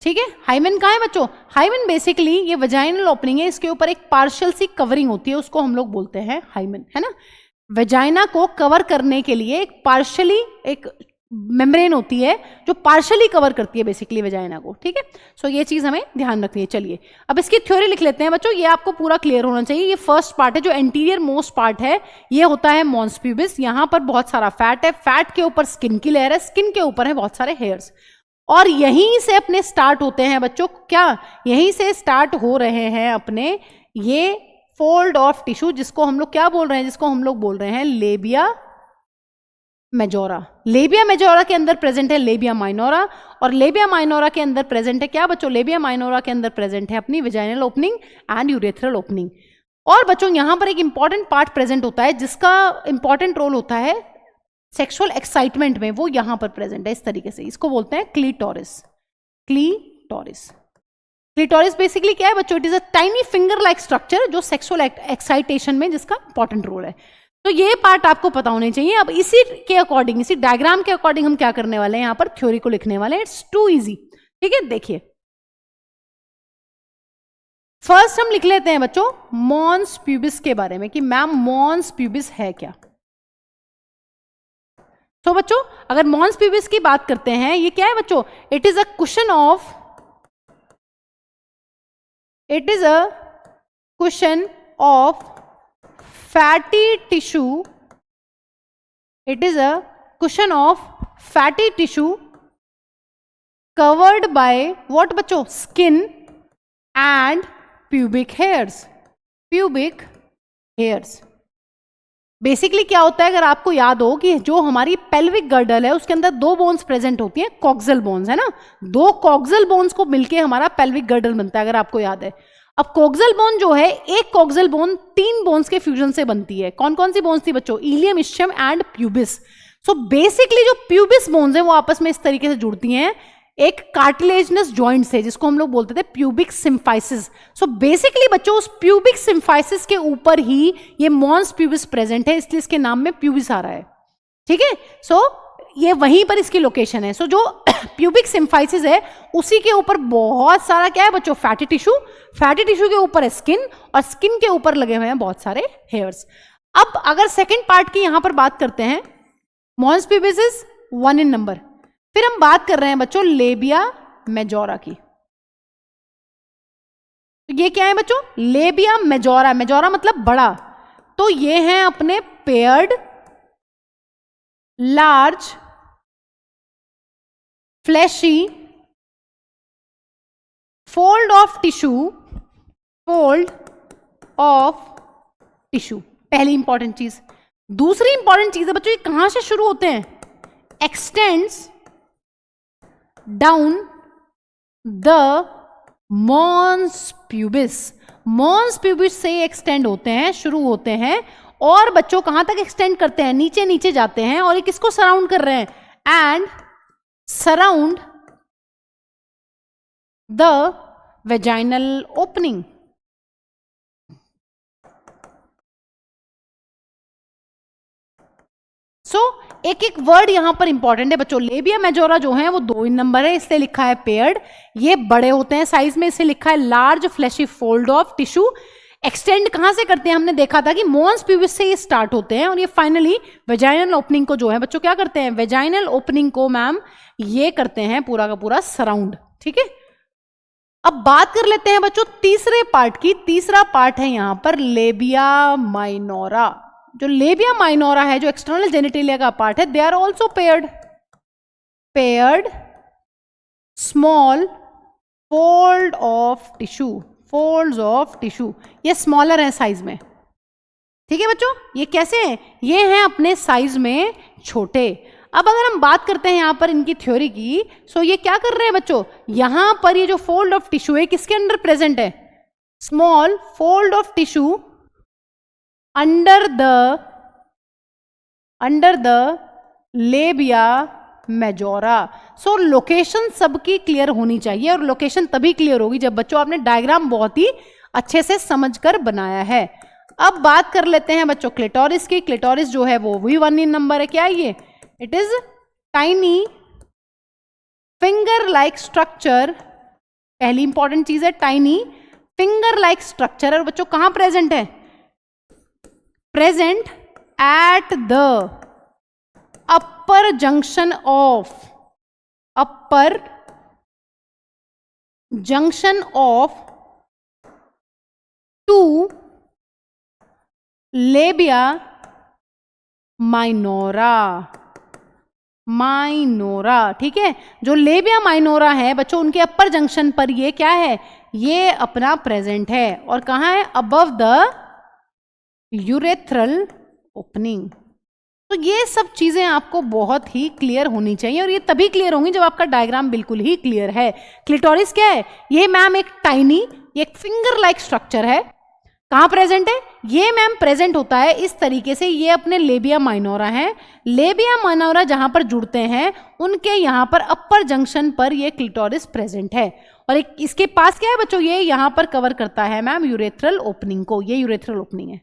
ठीक है। हाइमेन कहाँ है बच्चों? हाइमेन बेसिकली ये वेजाइनल ओपनिंग है, इसके ऊपर एक पार्शियल सी कवरिंग होती है, उसको हम लोग बोलते हैं हाइमेन, है ना। वेजाइना को कवर करने के लिए एक पार्शियली एक मेम्ब्रेन होती है जो पार्शियली कवर करती है बेसिकली वेजाइना को, ठीक है। सो ये चीज हमें ध्यान रखनी है। चलिए अब इसकी थ्योरी लिख लेते हैं बच्चों, ये आपको पूरा क्लियर होना चाहिए। ये फर्स्ट पार्ट है जो एंटीरियर मोस्ट पार्ट है, ये होता है मॉन्स प्यूबिस। यहां पर बहुत सारा फैट है, फैट के ऊपर स्किन की लेयर है, स्किन के ऊपर है बहुत सारे हेयर्स, और यहीं से अपने स्टार्ट होते हैं बच्चों, क्या यहीं से स्टार्ट हो रहे हैं अपने ये फोल्ड ऑफ टिश्यू, जिसको हम लोग क्या बोल रहे हैं, जिसको हम लोग बोल रहे हैं लेबिया मेजोरा। लेबिया मेजोरा के अंदर प्रेजेंट है लेबिया माइनोरा, और लेबिया माइनोरा के अंदर प्रेजेंट है क्या बच्चों? लेबिया माइनोरा के अंदर प्रेजेंट है अपनी vaginal opening and urethral opening. और बच्चों यहां पर एक इंपॉर्टेंट पार्ट प्रेजेंट होता है जिसका इंपॉर्टेंट रोल होता है सेक्सुअल एक्साइटमेंट में, वो यहां पर प्रेजेंट है इस तरीके से, इसको बोलते हैं क्लीटोरिस। क्लीटोरिस, क्लीटोरिस बेसिकली क्या है बच्चों? It is a tiny finger like structure जो सेक्सुअल एक्साइटेशन में जिसका इंपॉर्टेंट रोल है। तो ये पार्ट आपको पता होने चाहिए। अब इसी के अकॉर्डिंग, इसी डायग्राम के अकॉर्डिंग हम क्या करने वाले हैं, यहां पर थ्योरी को लिखने वाले हैं। इट्स टू इजी, ठीक है। देखिए फर्स्ट हम लिख लेते हैं बच्चों मॉन्स प्यूबिस के बारे में कि मैम मॉन्स प्यूबिस है क्या। तो बच्चों अगर मॉन्स प्यूबिस की बात करते हैं, ये क्या है बच्चों? It is a cushion of fatty tissue. It is a cushion of fatty tissue covered by what बच्चों? Skin and pubic hairs. Pubic hairs. Basically क्या होता है, अगर आपको याद हो कि जो हमारी पेल्विक गर्डल है उसके अंदर 2 बोन्स प्रेजेंट होती हैं, कॉक्सल बोन्स, है ना। 2 कॉक्सल बोन्स को मिलके हमारा पेल्विक गर्डल बनता है, अगर आपको याद है। अब कॉक्सल बोन जो है, एक कॉक्सल बोन 3 बोन्स के फ्यूजन से बनती है। कौन कौन सी बोन्स थी बच्चों? Ilium, ischium and pubis. So basically जो प्यूबिस बोन्स है वो आपस में इस तरीके से जुड़ती हैं एक कार्टिलेजनस जॉइंट से, जिसको हम लोग बोलते थे प्यूबिक सिम्फाइसिस। सो बेसिकली बच्चों उस प्यूबिक सिम्फाइसिस के ऊपर ही ये मॉन्स प्यूबिस प्रेजेंट है, इसलिए इसके नाम में प्यूबिस आ रहा है, ठीक है। सो ये वहीं पर इसकी लोकेशन है। सो जो प्यूबिक सिम्फाइसिस है उसी के ऊपर बहुत सारा क्या है बच्चों? Fatty tissue. फैटी टिश्यू के ऊपर है स्किन, और स्किन के ऊपर लगे हुए हैं बहुत सारे हेयर्स। अब अगर सेकंड पार्ट की यहां पर बात करते हैं, mons pubis is 1 in number. फिर हम बात कर रहे हैं बच्चों लेबिया मेजोरा की। तो ये क्या है बच्चों? Labia majora. मेजोरा मतलब बड़ा। तो ये हैं अपने paired large fleshy fold of tissue, पहली इंपॉर्टेंट चीज। दूसरी इंपॉर्टेंट चीज है बच्चों, ये कहां से शुरू होते हैं? Extends down the mons pubis. Mons pubis से एक्सटेंड होते हैं, शुरू होते हैं, और बच्चों कहां तक एक्सटेंड करते हैं? नीचे नीचे जाते हैं, और ये किसको सराउंड कर रहे हैं? And surround the vaginal opening. एक एक वर्ड यहां पर इंपॉर्टेंट है बच्चों। लेबिया मेजोरा जो है वो 2 इन नंबर है, इसलिए लिखा है पेयर्ड। ये बड़े होते हैं साइज में, इसलिए लिखा है large fleshy fold of tissue. Extend कहां से करते हैं? हमने देखा था कि मॉन्स प्यूबिस से ये स्टार्ट होते हैं, और ये फाइनली वेजाइनल ओपनिंग को जो है बच्चों क्या करते हैं? वेजाइनल ओपनिंग को मैम ये करते हैं पूरा का पूरा सराउंड, ठीक है। अब बात कर लेते हैं बच्चों तीसरे पार्ट की। तीसरा पार्ट है यहां पर लेबिया माइनोरा। जो लेबिया माइनोरा है, जो एक्सटर्नल जेनिटेलिया का पार्ट है, they are also paired small fold of tissue. ये स्मॉलर है साइज में, ठीक है बच्चों। ये कैसे हैं? ये हैं अपने साइज में छोटे। अब अगर हम बात करते हैं यहां पर इनकी थ्योरी की, सो ये क्या कर रहे हैं बच्चों? यहां पर ये जो फोल्ड ऑफ टिश्यू है किसके अंडर प्रेजेंट है? Small fold of tissue under the labia majora. So location सबकी क्लियर होनी चाहिए, और लोकेशन तभी क्लियर होगी जब बच्चों आपने डायग्राम बहुत ही अच्छे से समझकर बनाया है। अब बात कर लेते हैं बच्चों क्लिटोरिस की। क्लिटोरिस जो है वो भी 1 इन नंबर है। क्या है ये? It is tiny finger like structure. पहली इंपॉर्टेंट चीज है टाइनी फिंगर लाइक स्ट्रक्चर। और बच्चों कहां प्रेजेंट है? Present at the upper junction of two labia minora. ठीक है, जो लेबिया माइनोरा है बच्चों उनके अपर जंक्शन पर ये क्या है? ये अपना प्रेजेंट है। और कहां है? Above the urethral opening. तो ये सब चीजें आपको बहुत ही क्लियर होनी चाहिए, और ये तभी क्लियर होंगी जब आपका डायग्राम बिल्कुल ही क्लियर है। क्लिटोरिस क्या है? ये मैम एक टाइनी, एक फिंगर लाइक स्ट्रक्चर है। कहां प्रेजेंट है? ये मैम प्रेजेंट होता है इस तरीके से, ये अपने लेबिया माइनोरा है। लेबिया माइनोरा जहां पर जुड़ते हैं उनके यहां पर अपर जंक्शन पर ये क्लिटोरिस प्रेजेंट है। और एक इसके पास क्या है बच्चों? ये यहां पर कवर करता है मैम यूरेथ्रल ओपनिंग को। ये यूरेथ्रल ओपनिंग है,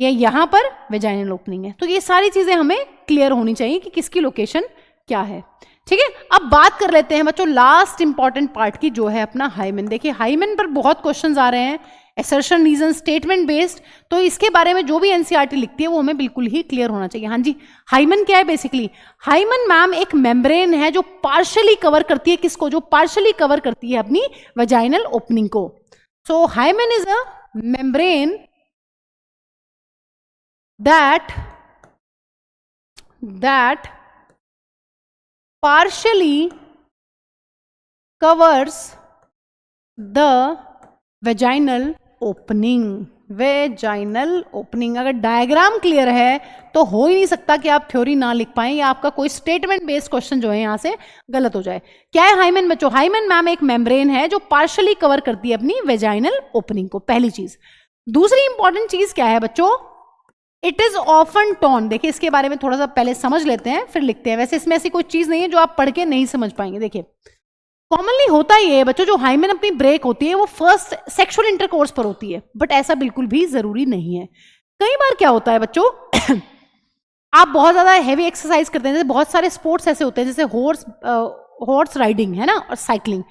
ये यहां पर वेजाइनल ओपनिंग है। तो ये सारी चीजें हमें क्लियर होनी चाहिए कि किसकी लोकेशन क्या है। ठीक है, अब बात कर लेते हैं बच्चों लास्ट इंपॉर्टेंट पार्ट की, जो है अपना हाइमेन। देखिए हाइमेन पर बहुत क्वेश्चंस आ रहे हैं, असर्शन, रीजन, स्टेटमेंट बेस्ड। तो इसके बारे में जो भी एनसीईआरटी लिखती है वो हमें बिल्कुल ही क्लियर होना चाहिए। हाँ जी, हाइमेन क्या है? बेसिकली हाइमेन मैम एक मेम्ब्रेन है जो पार्शियली कवर करती है किसको? जो पार्शियली कवर करती है अपनी वेजाइनल ओपनिंग को। So hymen is a membrane that partially covers the vaginal opening। अगर डायग्राम क्लियर है तो हो ही नहीं सकता कि आप थ्योरी ना लिख पाएं या आपका कोई स्टेटमेंट बेस्ड क्वेश्चन जो है यहां से गलत हो जाए। क्या है हाइमेन बच्चों? हाइमेन मैम एक मेम्ब्रेन है जो पार्शियली कवर करती है अपनी वेजाइनल ओपनिंग को, पहली चीज। दूसरी इंपॉर्टेंट चीज क्या है बच्चों? It is often torn. देखिए इसके बारे में थोड़ा सा पहले समझ लेते हैं फिर लिखते हैं। वैसे इसमें ऐसी कोई चीज नहीं है जो आप पढ़ के नहीं समझ पाएंगे। देखिए कॉमनली होता ही है बच्चों, जो हाइमेन अपनी ब्रेक होती है वो फर्स्ट सेक्सुअल इंटरकोर्स पर होती है, बट ऐसा बिल्कुल भी जरूरी नहीं है। कई बार क्या होता है बच्चों आप बहुत ज्यादा हैवी एक्सरसाइज करते हैं, जैसे बहुत सारे स्पोर्ट्स ऐसे होते हैं जैसे हॉर्स राइडिंग है ना, और साइकिलिंग।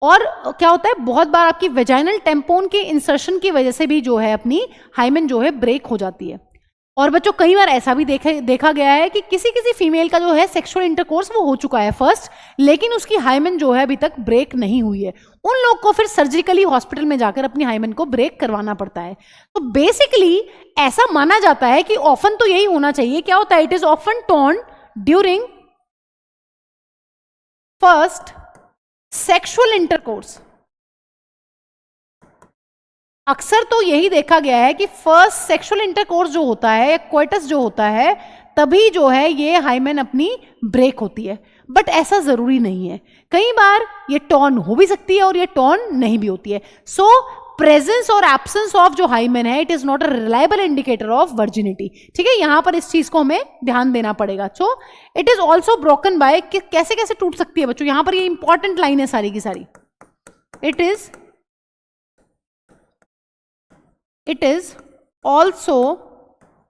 और क्या होता है बहुत बार आपकी वेजाइनल टेम्पोन के इंसर्शन की वजह से भी जो है अपनी हाइमेन जो है ब्रेक हो जाती है। और बच्चों कई बार ऐसा भी देखा गया है कि किसी फीमेल का जो है सेक्सुअल इंटरकोर्स वो हो चुका है फर्स्ट, लेकिन उसकी हाइमेन जो है अभी तक ब्रेक नहीं हुई है। उन लोग को फिर सर्जिकली हॉस्पिटल में जाकर अपनी हाइमेन को ब्रेक करवाना पड़ता है। तो बेसिकली ऐसा माना जाता है कि ऑफन तो यही होना चाहिए। क्या होता है? It is often torn during first sexual intercourse. अक्सर तो यही देखा गया है कि फर्स्ट सेक्सुअल इंटरकोर्स जो होता है, कोइटस जो होता है, तभी जो है ये हाइमेन अपनी ब्रेक होती है। बट ऐसा जरूरी नहीं है, कई बार ये टॉर्न हो भी सकती है और ये टॉर्न नहीं भी होती है। सो प्रेजेंस और एब्सेंस ऑफ जो हाइमेन है it is not a reliable indicator of virginity. ठीक है, यहां पर इस चीज को हमें ध्यान देना पड़ेगा। So it is also broken by, कैसे कैसे टूट सकती है बच्चों, यहां पर ये इंपॉर्टेंट लाइन है सारी की सारी। It is also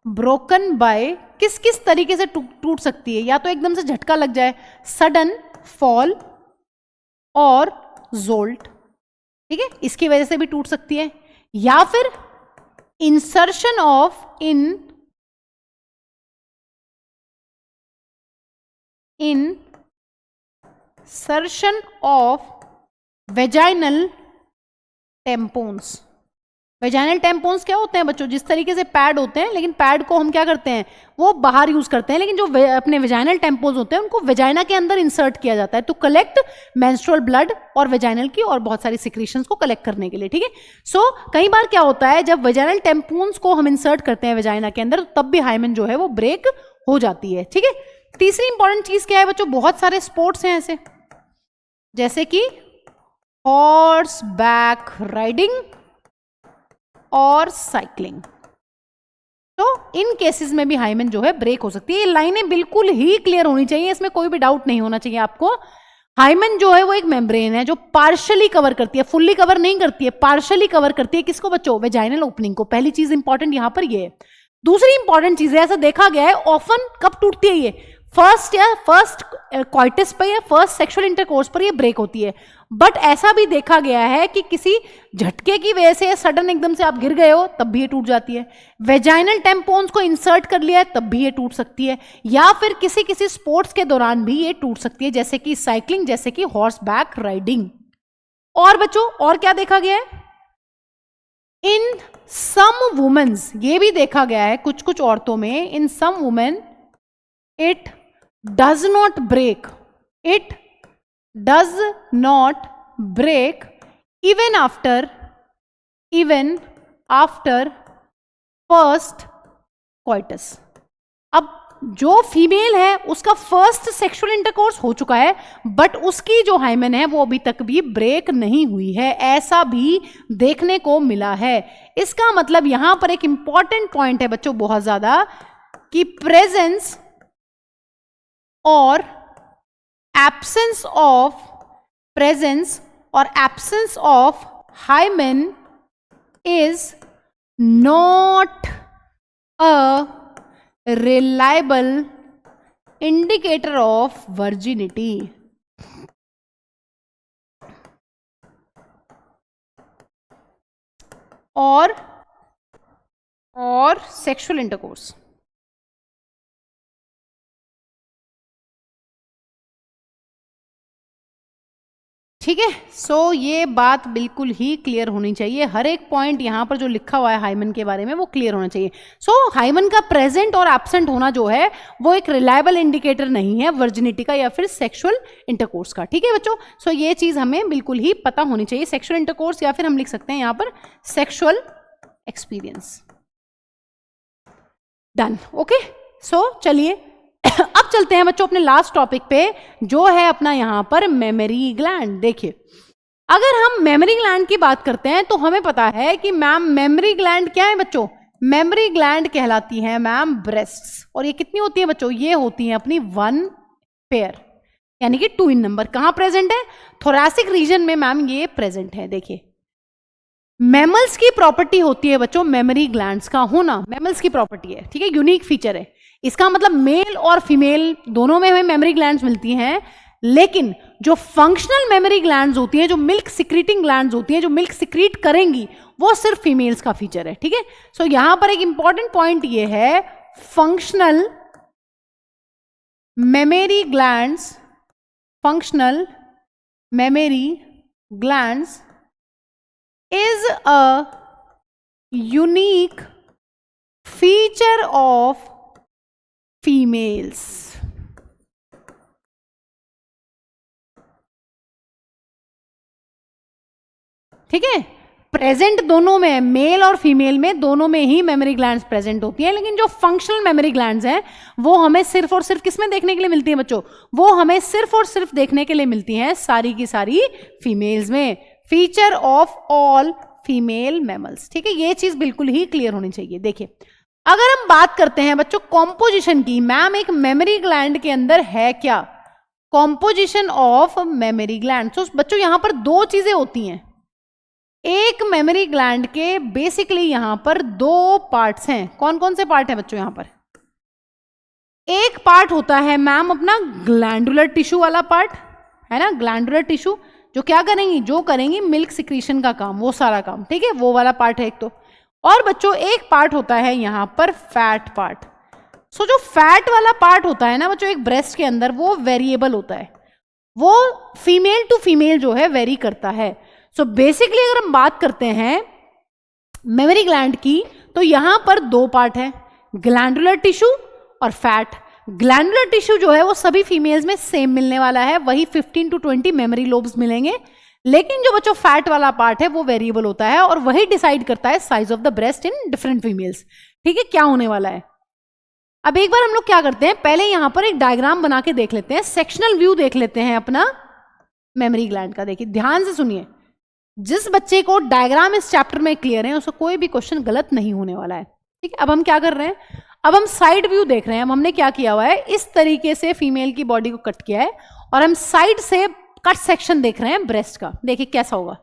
broken by, किस किस तरीके से टूट सकती है? या तो एकदम से झटका लग जाए, सडन फॉल और जोल्ट, ठीक है, इसकी वजह से भी टूट सकती है। या फिर insertion of insertion of vaginal tampons. Vaginal tampons क्या होते हैं बच्चों? जिस तरीके से पैड होते हैं, लेकिन पैड को हम क्या करते हैं, वो बाहर यूज करते हैं, लेकिन जो अपने वेजाइनल टेम्पोन्स होते हैं उनको वेजाइना के अंदर इंसर्ट किया जाता है टू कलेक्ट मेंस्ट्रुअल ब्लड और वेजाइनल की और बहुत सारी सिक्रीशंस को कलेक्ट करने के लिए। ठीक है, सो कई बार क्या होता है जब वेजाइनल टेम्पोन्स को हम इंसर्ट करते हैं वेजाइना के अंदर, तब भी हाइमेन जो है वो ब्रेक हो जाती है। ठीक है, तीसरी इंपॉर्टेंट चीज क्या है बच्चों? बहुत सारे स्पोर्ट्स हैं ऐसे, जैसे कि हॉर्स बैक राइडिंग और साइकिलिंग। तो इन केसेस में भी हाइमेन जो है ब्रेक हो सकती है। ये लाइनें बिल्कुल ही क्लियर होनी चाहिए, इसमें कोई भी डाउट नहीं होना चाहिए आपको। हाइमेन जो है वो एक मेम्ब्रेन है जो पार्शियली कवर करती है, फुल्ली कवर नहीं करती है, पार्शियली कवर करती है। किसको बच्चों? वेजाइनल ओपनिंग को। पहली चीज इंपॉर्टेंट यहां पर ये है। दूसरी इंपॉर्टेंट चीज है, ऐसा देखा गया है ऑफन कब टूटती है ये? फर्स्ट क्वाइटिस पर या फर्स्ट सेक्सुअल इंटरकोर्स पर ये ब्रेक होती है। बट ऐसा भी देखा गया है कि किसी झटके की वजह से सडन एकदम से आप गिर गए हो तब भी ये टूट जाती है। वेजाइनल टेम्पोन्स को इंसर्ट कर लिया है तब भी ये टूट सकती है, या फिर किसी स्पोर्ट्स के दौरान भी ये टूट सकती है, जैसे कि साइकिलिंग, जैसे कि हॉर्स बैक राइडिंग। और बच्चों और क्या देखा गया है? इन सम वुमेन्स, ये भी देखा गया है कुछ औरतों में, in some women it does not break, it does not break even after first coitus। अब जो फीमेल है उसका फर्स्ट सेक्सुअल इंटरकोर्स हो चुका है, बट उसकी जो हाइमेन है वो अभी तक भी ब्रेक नहीं हुई है, ऐसा भी देखने को मिला है। इसका मतलब यहां पर एक इंपॉर्टेंट पॉइंट है बच्चों बहुत ज्यादा, कि प्रेजेंस और absence of hymen is not a reliable indicator of virginity। और सेक्सुअल इंटरकोर्स। ठीक है, सो ये बात बिल्कुल ही क्लियर होनी चाहिए। हर एक पॉइंट यहां पर जो लिखा हुआ है हाइमन के बारे में वो क्लियर होना चाहिए। सो हाइमन का प्रेजेंट और एब्सेंट होना जो है वो एक रिलायबल इंडिकेटर नहीं है वर्जिनिटी का या फिर सेक्सुअल इंटरकोर्स का। ठीक है बच्चों, सो ये चीज हमें बिल्कुल ही पता होनी चाहिए। सेक्सुअल इंटरकोर्स या फिर हम लिख सकते हैं यहां पर sexual experience. Done, okay. So चलिए अब चलते हैं बच्चों अपने लास्ट टॉपिक पे, जो है अपना यहां पर मेमोरी ग्लैंड। देखिए, अगर हम मेमोरी ग्लैंड की बात करते हैं तो हमें पता है कि मैम मेमोरी ग्लैंड क्या है बच्चों? मेमोरी ग्लैंड कहलाती है मैम ब्रेस्ट्स। और ये कितनी होती है बच्चों? ये होती है अपनी 1 पेयर, यानी कि 2 इन नंबर। कहां प्रेजेंट है? थोरैसिक रीजन में मैम ये प्रेजेंट है। देखिए, मैमल्स की प्रॉपर्टी होती है बच्चों मेमोरी ग्लैंड्स का होना, मैमल्स की प्रॉपर्टी है, ठीक है, यूनिक फीचर है। इसका मतलब मेल और फीमेल दोनों में हमें मेमोरी ग्लैंड्स मिलती हैं, लेकिन जो फंक्शनल मेमोरी ग्लैंड्स होती हैं, जो मिल्क सिक्रीटिंग ग्लैंड्स होती हैं, जो मिल्क सिक्रीट करेंगी, वो सिर्फ फीमेल्स का फीचर है। ठीक है, सो यहां पर एक इंपॉर्टेंट पॉइंट ये है, functional mammary glands, functional mammary glands is a unique feature of females। ठीक है, प्रेजेंट दोनों में, मेल और फीमेल में दोनों में ही मेमोरी ग्लैंड्स प्रेजेंट होती हैं, लेकिन जो फंक्शनल मेमोरी ग्लैंड्स हैं वो हमें सिर्फ और सिर्फ किसमें देखने के लिए मिलती हैं बच्चों? वो हमें सिर्फ और सिर्फ देखने के लिए मिलती हैं सारी की सारी फीमेल्स में। Feature of all female mammals. ठीक है, ये चीज बिल्कुल ही क्लियर होनी चाहिए। देखिए, अगर हम बात करते हैं बच्चों कॉम्पोजिशन की, मैम एक मेमोरी ग्लैंड के अंदर है क्या? Composition of memory gland. तो बच्चों यहां पर 2 चीजें होती हैं। एक मेमोरी ग्लैंड के बेसिकली यहां पर 2 पार्ट्स हैं। कौन कौन से पार्ट हैं बच्चों यहां पर? एक पार्ट होता है मैम अपना ग्लैंडुलर टिश्यू वाला पार्ट, है ना, ग्लैंडुलर टिश्यू, जो क्या करेंगी? जो करेंगी मिल्क सिक्रीशन का काम, वो सारा काम। ठीक है, वो वाला पार्ट है एक तो। और बच्चों एक पार्ट होता है यहां पर फैट पार्ट। सो जो फैट वाला पार्ट होता है ना बच्चों एक ब्रेस्ट के अंदर, वो वेरिएबल होता है, वो फीमेल टू फीमेल जो है वेरी करता है। सो बेसिकली अगर हम बात करते हैं मेमोरी ग्लैंड की, तो यहां पर 2 पार्ट है, ग्लैंडुलर टिश्यू और फैट। ग्लैंडुलर टिश्यू जो है वो सभी फीमेल्स में सेम मिलने वाला है, वही 15 to 20 मेमोरी लोब्स मिलेंगे, लेकिन जो बच्चों फैट वाला पार्ट है वो वेरिएबल होता है और वही डिसाइड करता है size of the breast in different females. ठीक है, क्या होने वाला है? अब एक बार हम लोग क्या करते हैं, पहले यहां पर एक डायग्राम बना के देख लेते हैं, सेक्शनल व्यू देख लेते हैं अपना मेमोरी ग्लैंड का। देखिए ध्यान से सुनिए, जिस बच्चे को डायग्राम इस चैप्टर में क्लियर है उसको कोई भी क्वेश्चन गलत नहीं होने वाला है। ठीक है, अब हम क्या कर रहे हैं, अब हम साइड व्यू देख रहे हैं। अब हमने क्या किया हुआ है, इस तरीके से फीमेल की बॉडी को कट किया है और हम साइड से कट सेक्शन देख रहे हैं ब्रेस्ट का। देखिए कैसा होगा।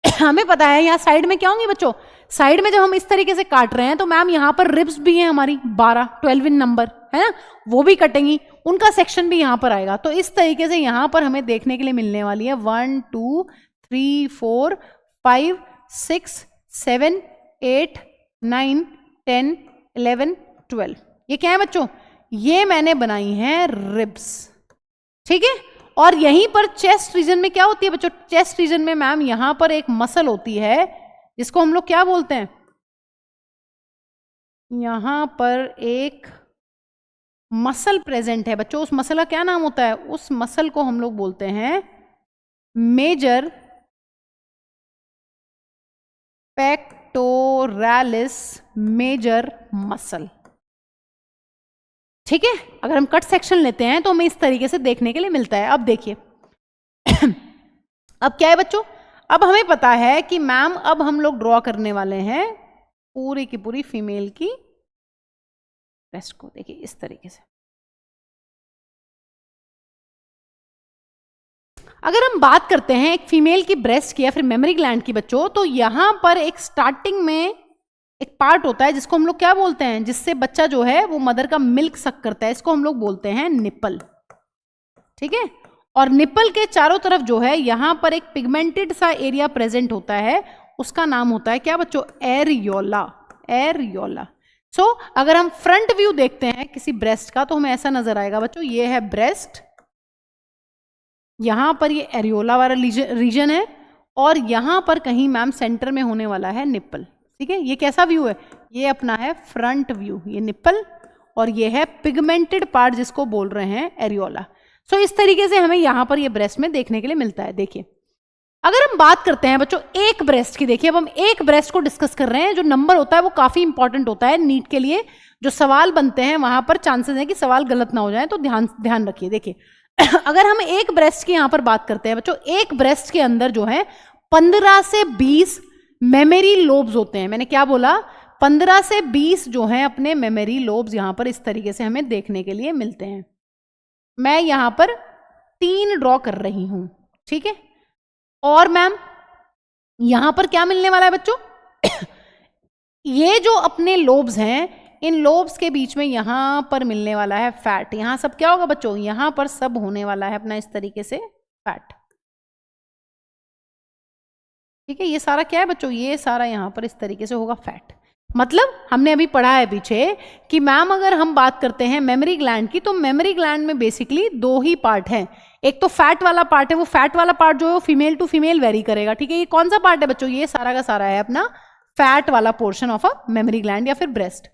हमें पता है यहाँ साइड में क्या होंगे बच्चों, साइड में जब हम इस तरीके से काट रहे हैं तो मैम यहाँ पर रिब्स भी हैं हमारी 12 इन नंबर, है ना, वो भी कटेंगी, उनका सेक्शन भी यहाँ पर आएगा। तो इस तरीके से यहाँ पर हमें देखने के लिए मिलने वाली है 1 2 3 4 5 6 7 8 9 10 11 12। ये क्या है बच्चों, ये मैंने बनाई है रिब्स, ठीक है। और यहीं पर चेस्ट रीजन में क्या होती है बच्चों, चेस्ट रीजन में मैम यहां पर एक मसल होती है जिसको हम लोग क्या बोलते हैं, यहां पर एक मसल प्रेजेंट है बच्चों। उस मसल का क्या नाम होता है, उस मसल को हम लोग बोलते हैं मेजर पेक्टोरालिस मेजर मसल, ठीक है। अगर हम कट सेक्शन लेते हैं तो हमें इस तरीके से देखने के लिए मिलता है। अब देखिए अब क्या है बच्चों, अब हमें पता है कि मैम अब हम लोग ड्रॉ करने वाले हैं पूरी की पूरी फीमेल की ब्रेस्ट को। देखिए इस तरीके से। अगर हम बात करते हैं एक फीमेल की ब्रेस्ट की या फिर मेमोरी ग्लैंड की बच्चों, तो यहां पर एक स्टार्टिंग में एक पार्ट होता है जिसको हम लोग क्या बोलते हैं, जिससे बच्चा जो है वो मदर का मिल्क सक करता है, इसको हम लोग बोलते हैं निप्पल, ठीक है। और निप्पल के चारों तरफ जो है यहां पर एक पिगमेंटेड सा एरिया प्रेजेंट होता है, उसका नाम होता है क्या बच्चों, एरियोला, एरियोला। सो अगर हम फ्रंट व्यू देखते हैं किसी ब्रेस्ट का तो हमें ऐसा नजर आएगा बच्चों, ये है ब्रेस्ट, यहां पर ये एरियोला वाला रीजन है और यहां पर कहीं मैम सेंटर में होने वाला है निप्पल, ठीक है। ये कैसा व्यू है, ये अपना है फ्रंट व्यू, ये निप्पल और ये है पिगमेंटेड पार्ट जिसको बोल रहे हैं एरियोला। सो इस तरीके से हमें यहां पर ये ब्रेस्ट में देखने के लिए मिलता है। देखिए अगर हम बात करते हैं बच्चों एक ब्रेस्ट की, देखिए अब हम एक ब्रेस्ट को डिस्कस कर रहे हैं। जो नंबर होता है वो काफी इंपॉर्टेंट होता है नीट के लिए, जो सवाल बनते हैं वहां पर चांसेस है कि सवाल गलत ना हो जाए, तो ध्यान रखिए। देखिए अगर हम एक ब्रेस्ट की यहां पर बात करते हैं बच्चों, एक ब्रेस्ट के अंदर जो है 15 से 20 मेमोरी लोब्स होते हैं। मैंने क्या बोला, 15 से 20 जो हैं अपने मेमोरी लोब्स यहां पर इस तरीके से हमें देखने के लिए मिलते हैं। मैं यहां पर 3 ड्रॉ कर रही हूं, ठीक है। और मैम यहां पर क्या मिलने वाला है बच्चों ये जो अपने लोब्स हैं, इन लोब्स के बीच में यहां पर मिलने वाला है फैट। यहां सब क्या होगा बच्चों, यहां पर सब होने वाला है अपना इस तरीके से फैट, ठीक है। ये सारा क्या है बच्चों, ये सारा यहां पर इस तरीके से होगा फैट। मतलब हमने अभी पढ़ा है पीछे कि मैम अगर हम बात करते हैं मेमोरी ग्लैंड की, तो मेमोरी ग्लैंड में बेसिकली 2 ही पार्ट हैं। एक तो फैट वाला पार्ट है, वो फैट वाला पार्ट जो है वो फीमेल टू फीमेल वेरी करेगा, ठीक है। ये कौन सा पार्ट है बच्चों, ये सारा का सारा है अपना फैट वाला portion of a memory gland या फिर ब्रेस्ट।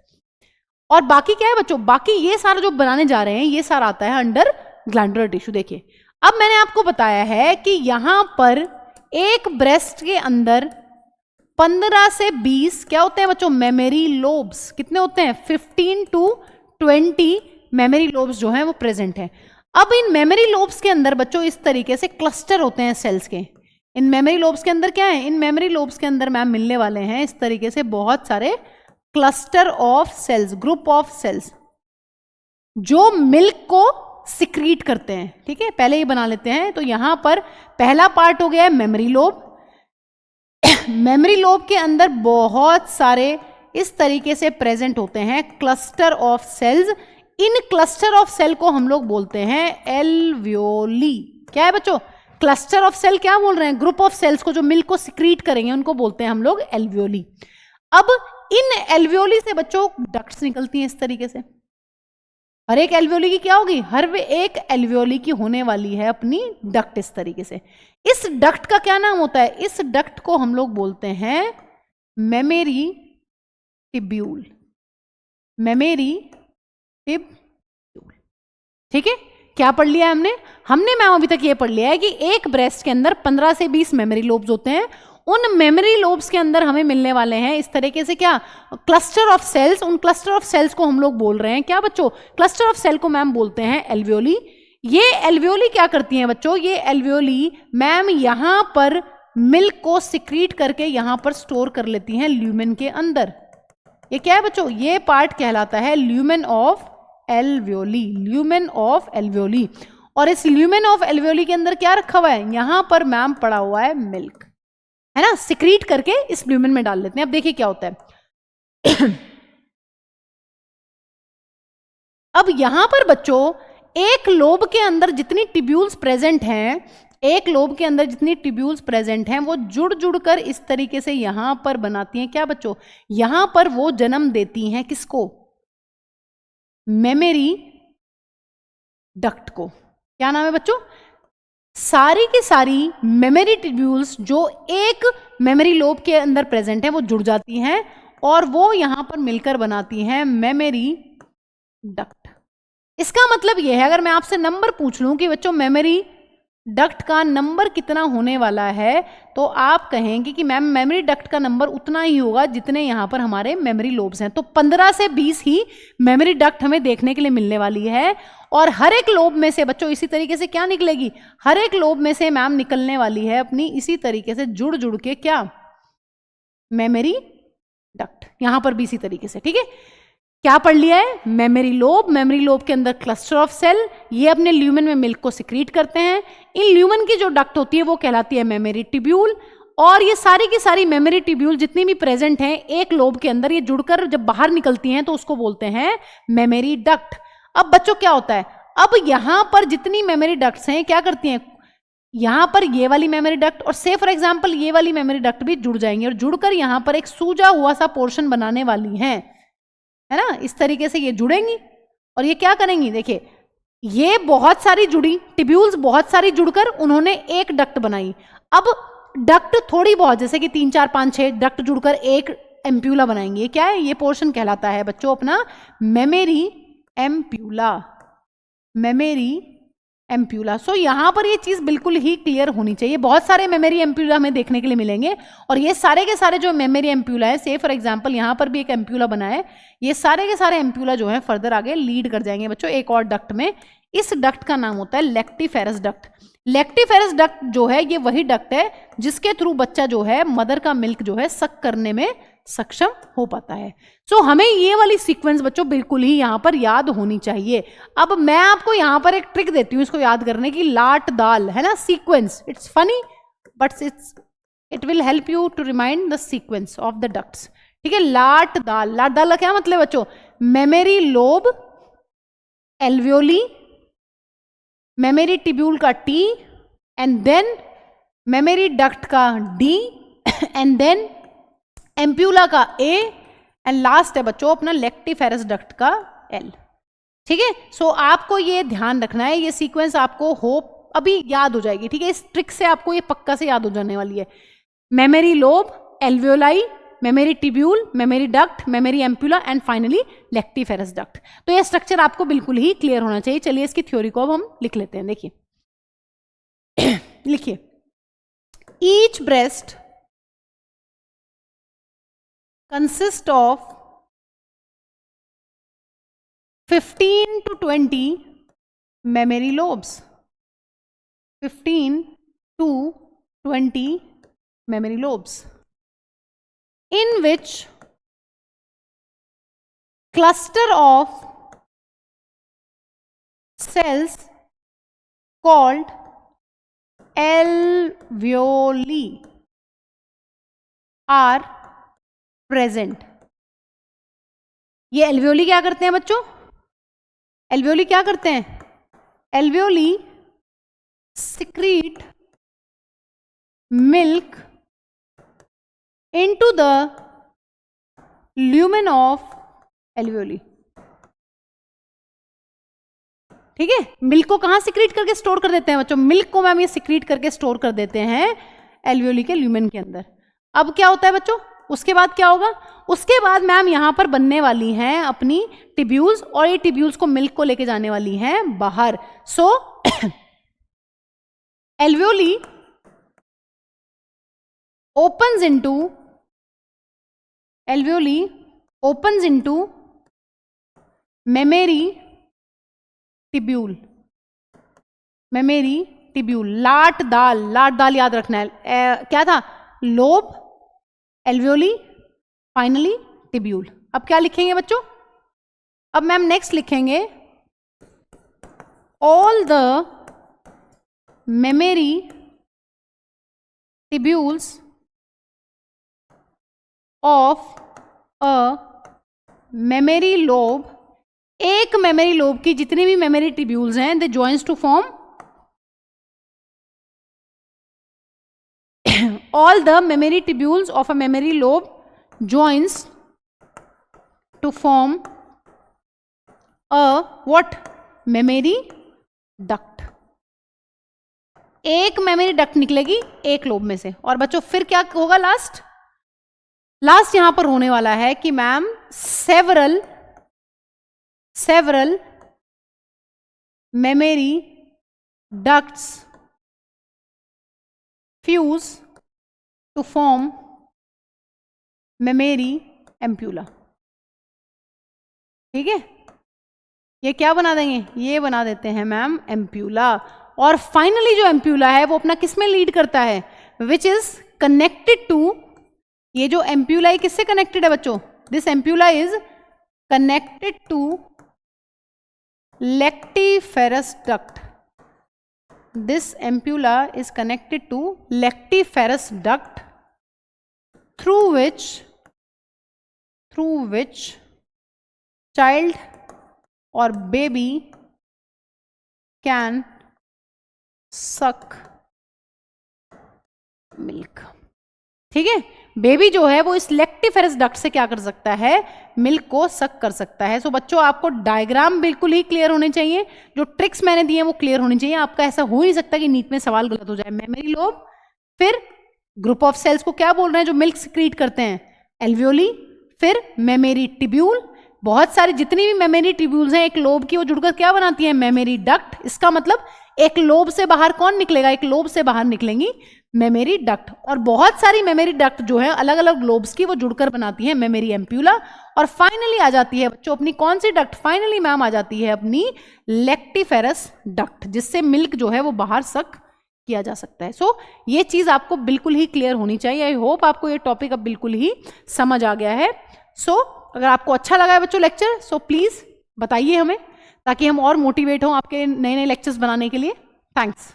और बाकी क्या है बच्चों, बाकी ये सारा जो बनाने जा रहे हैं ये सारा आता है अंडर ग्लैंडुलर टिश्यू। देखिए अब मैंने आपको बताया है कि यहां पर एक ब्रेस्ट के अंदर 15 से 20 क्या होते हैं बच्चों, मेमोरी लोब्स। कितने होते हैं, 15 to 20 मेमोरी लोब्स जो हैं वो प्रेजेंट हैं। अब इन मेमोरी लोब्स के अंदर बच्चों इस तरीके से क्लस्टर होते हैं सेल्स के। इन मेमोरी लोब्स के अंदर क्या है, इन मेमोरी लोब्स के अंदर मैम मिलने वाले हैं इस तरीके से बहुत सारे cluster of cells, group of cells जो मिल्क को सिक्रीट करते हैं, ठीक है। पहले ही बना लेते हैं। तो यहां पर पहला पार्ट हो गया है मेमोरी लोब। मेमोरी लोब के अंदर बहुत सारे इस तरीके से प्रेजेंट होते हैं cluster of cells. In cluster of cell को हम लोग बोलते हैं एल्वियोली। क्या है बच्चों, क्लस्टर ऑफ सेल क्या बोल रहे हैं, ग्रुप ऑफ सेल्स को जो मिल्क को सिक्रीट करेंगे उनको बोलते हैं हम लोग एल्वियोली। अब इन एल्वियोली से बच्चों डक्ट्स निकलती हैं इस तरीके से। हर एक एल्वियोली की क्या होगी, हर एक एल्वियोली की होने वाली है अपनी डक्ट इस तरीके से। इस डक्ट का क्या नाम होता है, इस डक्ट को हम लोग बोलते हैं मेमोरी टिब्यूल, मेमोरी टिब्यूल, ठीक है। क्या पढ़ लिया है हमने मैम अभी तक ये पढ़ लिया है कि एक ब्रेस्ट के अंदर 15 से 20 मेमोरी लोब्स होते हैं। उन मेमोरी लोब्स के अंदर हमें मिलने वाले हैं इस तरीके से क्या, क्लस्टर ऑफ सेल्स। उन क्लस्टर ऑफ सेल्स को हम लोग बोल रहे हैं क्या बच्चों, क्लस्टर ऑफ सेल को मैम बोलते हैं एल्वियोली। ये एल्वियोली क्या करती हैं बच्चों, ये एल्वियोली मैम यहां पर मिल्क को सिक्रीट करके यहां पर स्टोर कर लेती हैं ल्यूमेन के अंदर। ये क्या है बच्चों, ये पार्ट कहलाता है lumen of alveoli, lumen of alveoli. और इस ल्यूमेन ऑफ एल्वियोली के अंदर क्या रखा हुआ है, यहां पर मैम पड़ा हुआ है मिल्क, है ना, सिक्रीट करके इस ल्यूमेन में डाल लेते हैं। अब देखिए क्या होता है अब यहां पर बच्चों एक लोब के अंदर जितनी टिब्यूल्स प्रेजेंट हैं, एक लोब के अंदर जितनी टिब्यूल्स प्रेजेंट हैं वो जुड़ जुड़ कर इस तरीके से यहां पर बनाती हैं क्या बच्चों, यहां पर वो जन्म देती हैं किसको, मेमोरी डक्ट को। क्या नाम है बच्चों, सारी की सारी मेमोरी टिब्यूल्स जो एक मेमोरी लोब के अंदर प्रेजेंट है वो जुड़ जाती हैं और वो यहां पर मिलकर बनाती हैं मेमोरी डक्ट। इसका मतलब यह है, अगर मैं आपसे नंबर पूछ लूं कि बच्चों मेमोरी डक्ट का नंबर कितना होने वाला है, तो आप कहेंगे कि मैम मेमोरी डक्ट का नंबर उतना ही होगा जितने यहाँ पर हमारे मेमोरी लोब्स हैं। तो 15 से 20 ही मेमोरी डक्ट हमें देखने के लिए मिलने वाली है। और हर एक लोब में से बच्चों इसी तरीके से क्या निकलेगी, हर एक लोब में से मैम निकलने वाली है अपनी इसी तरीके से जुड़ जुड़ के क्या, मेमोरी डक्ट। यहां पर भी इसी तरीके से, ठीक है। क्या पढ़ लिया है, मेमोरी लोब, मेमोरी लोब के अंदर क्लस्टर ऑफ सेल, ये अपने ल्यूमेन में मिल्क को सिक्रीट करते हैं। इन ल्यूमेन की जो डक्ट होती है वो कहलाती है मेमोरी टिब्यूल। और ये सारी की सारी मेमोरी टिब्यूल जितनी भी प्रेजेंट हैं एक लोब के अंदर, ये जुड़कर जब बाहर निकलती हैं तो उसको बोलते हैं मेमोरी डक्ट। अब बच्चों क्या होता है, अब यहां पर जितनी मेमोरी डक्ट्स हैं क्या करती हैं, यहां पर ये वाली मेमोरी डक्ट और से फॉर एग्जांपल ये वाली मेमोरी डक्ट भी जुड़ जाएंगी और जुड़कर यहां पर एक सूजा हुआ सा पोर्शन बनाने वाली हैं, है ना। इस तरीके से ये जुड़ेंगी और ये क्या करेंगी, देखिए ये बहुत सारी जुड़ी टिब्यूल्स, बहुत सारी जुड़कर उन्होंने एक डक्ट बनाई। अब डक्ट थोड़ी बहुत, जैसे कि 3 4 5 6 डक्ट जुड़कर एक एम्प्यूला बनाएंगे। ये क्या है, ये पोर्शन कहलाता है बच्चों अपना मेमोरी एम्प्यूला, मेमोरी एम्प्यूला। सो यहां पर ये चीज बिल्कुल ही क्लियर होनी चाहिए। बहुत सारे मेमोरी एम्प्यूला हमें देखने के लिए मिलेंगे और ये सारे के सारे जो मेमोरी एम्प्यूला है, से फॉर एग्जांपल यहां पर भी एक एम्प्यूला बना है, ये सारे के सारे एम्प्यूला जो है फर्दर आगे लीड कर जाएंगे बच्चों एक और डक्ट में। इस डक्ट का नाम होता है लेक्टिफेरस डक्ट। लेक्टिफेरस डक्ट जो है ये वही डक्ट है जिसके थ्रू बच्चा जो है मदर का मिल्क जो है सक करने में सक्षम हो पाता है। सो हमें ये वाली सीक्वेंस बच्चों बिल्कुल ही यहां पर याद होनी चाहिए। अब मैं आपको यहां पर एक ट्रिक देती हूं इसको याद करने की, लाट दाल, है ना, sequence. It's funny but it will help you to remind the sequence of the ducts, ठीक है। लाट दाल, लाट दाल का क्या मतलब बच्चों, mammary lobe, alveoli, mammary tubule का T, and then mammary duct का डी, एंड देन एम्प्यूला का ए, एंड लास्ट है बच्चों अपना लेक्टिफेरस डक्ट का एल, ठीक है। सो आपको ये ध्यान रखना है, ये सीक्वेंस आपको होप अभी याद हो जाएगी, ठीक है। इस ट्रिक से आपको ये पक्का से याद हो जाने वाली है। Memory lobe, alveoli, memory tubule, memory duct, memory ampulla and finally lactiferous duct. तो ये स्ट्रक्चर आपको बिल्कुल ही क्लियर होना चाहिए। चलिए इसकी थ्योरी को अब हम लिख लेते हैं। देखिए लिखिए, each breast consist of 15 to 20 memory lobes, 15 to 20 memory lobes, in which cluster of cells called alveoli are present. ये एल्वियोली क्या करते हैं बच्चों, एल्वियोली क्या करते हैं, alveoli secrete milk into the lumen of alveoli, ठीक है। मिल्क को कहां सिक्रीट करके स्टोर कर देते हैं बच्चों, मिल्क को मैम ये सिक्रीट करके स्टोर कर देते हैं एल्वियोली के ल्यूमेन के अंदर। अब क्या होता है बच्चों, उसके बाद क्या होगा, उसके बाद मैम यहां पर बनने वाली हैं अपनी टिब्यूल्स और ये टिब्यूल्स को मिल्क को लेके जाने वाली हैं बाहर। So alveoli opens into mammary tubule, mammary tubule. लाट दाल, लाट दाल याद रखना है, क्या था, लोब, एल्वियोली, फाइनली टिब्यूल। अब क्या लिखेंगे बच्चों? अब मैम नेक्स्ट लिखेंगे all the mammary tubules of a mammary lobe, एक मेमोरी लोब की जितनी भी मेमोरी ट्यूब्यूल्स हैं, they joins to form all the memory tubules of a memory lobe joins to form a what? Memory duct. एक memory duct निकलेगी एक lobe में से। और बच्चों फिर क्या होगा? लास्ट यहां पर होने वाला है कि ma'am several mammary ducts fuse to form mammary ampulla. ठीक है, ये क्या बना देंगे? ये बना देते हैं मैम एम्प्यूला। और फाइनली जो एम्प्यूला है वो अपना किस में लीड करता है? विच इज कनेक्टेड टू, ये जो एम्प्यूला है किससे कनेक्टेड है बच्चों? This ampulla is connected to lactiferous duct. This ampulla is connected to lactiferous duct through which child or baby can suck milk. ठीक है, बेबी जो है वो इस लेक्टिफेरस डक्ट से क्या कर सकता है? मिल्क को सक कर सकता है। सो बच्चों आपको डायग्राम बिल्कुल ही क्लियर होने चाहिए, जो ट्रिक्स मैंने दिए हैं वो क्लियर होनी चाहिए। आपका ऐसा हो नहीं सकता कि नीट में सवाल गलत हो जाए। मेमोरी लोब, फिर ग्रुप ऑफ सेल्स को क्या बोल रहे हैं जो मिल्क सिक्रीट करते हैं? एल्वियोली, फिर मेमोरी ट्यूब्यूल, बहुत सारी जितनी भी मेमोरी ट्यूब्यूल्स हैं एक लोब की वो जुड़कर क्या बनाती हैं? Memory duct. इसका मतलब एक लोब से बाहर कौन निकलेगा? एक लोब से बाहर निकलेंगी मेमोरी डक्ट। और बहुत सारी मेमोरी डक्ट जो है अलग अलग लोब्स की वो जुड़कर बनाती है मेमोरी एम्प्यूला। और फाइनली आ जाती है बच्चों अपनी कौन सी डक्ट? फाइनली मैम आ जाती है अपनी लेक्टिफेरस डक्ट, जिससे मिल्क जो है वो बाहर सक किया जा सकता है। सो ये चीज आपको बिल्कुल ही क्लियर होनी चाहिए। आई होप आपको ये टॉपिक अब बिल्कुल ही समझ आ गया है। सो अगर आपको अच्छा लगा है बच्चों लेक्चर, सो प्लीज बताइए हमें, ताकि हम और मोटिवेट हों आपके नए नए लेक्चर्स बनाने के लिए। थैंक्स।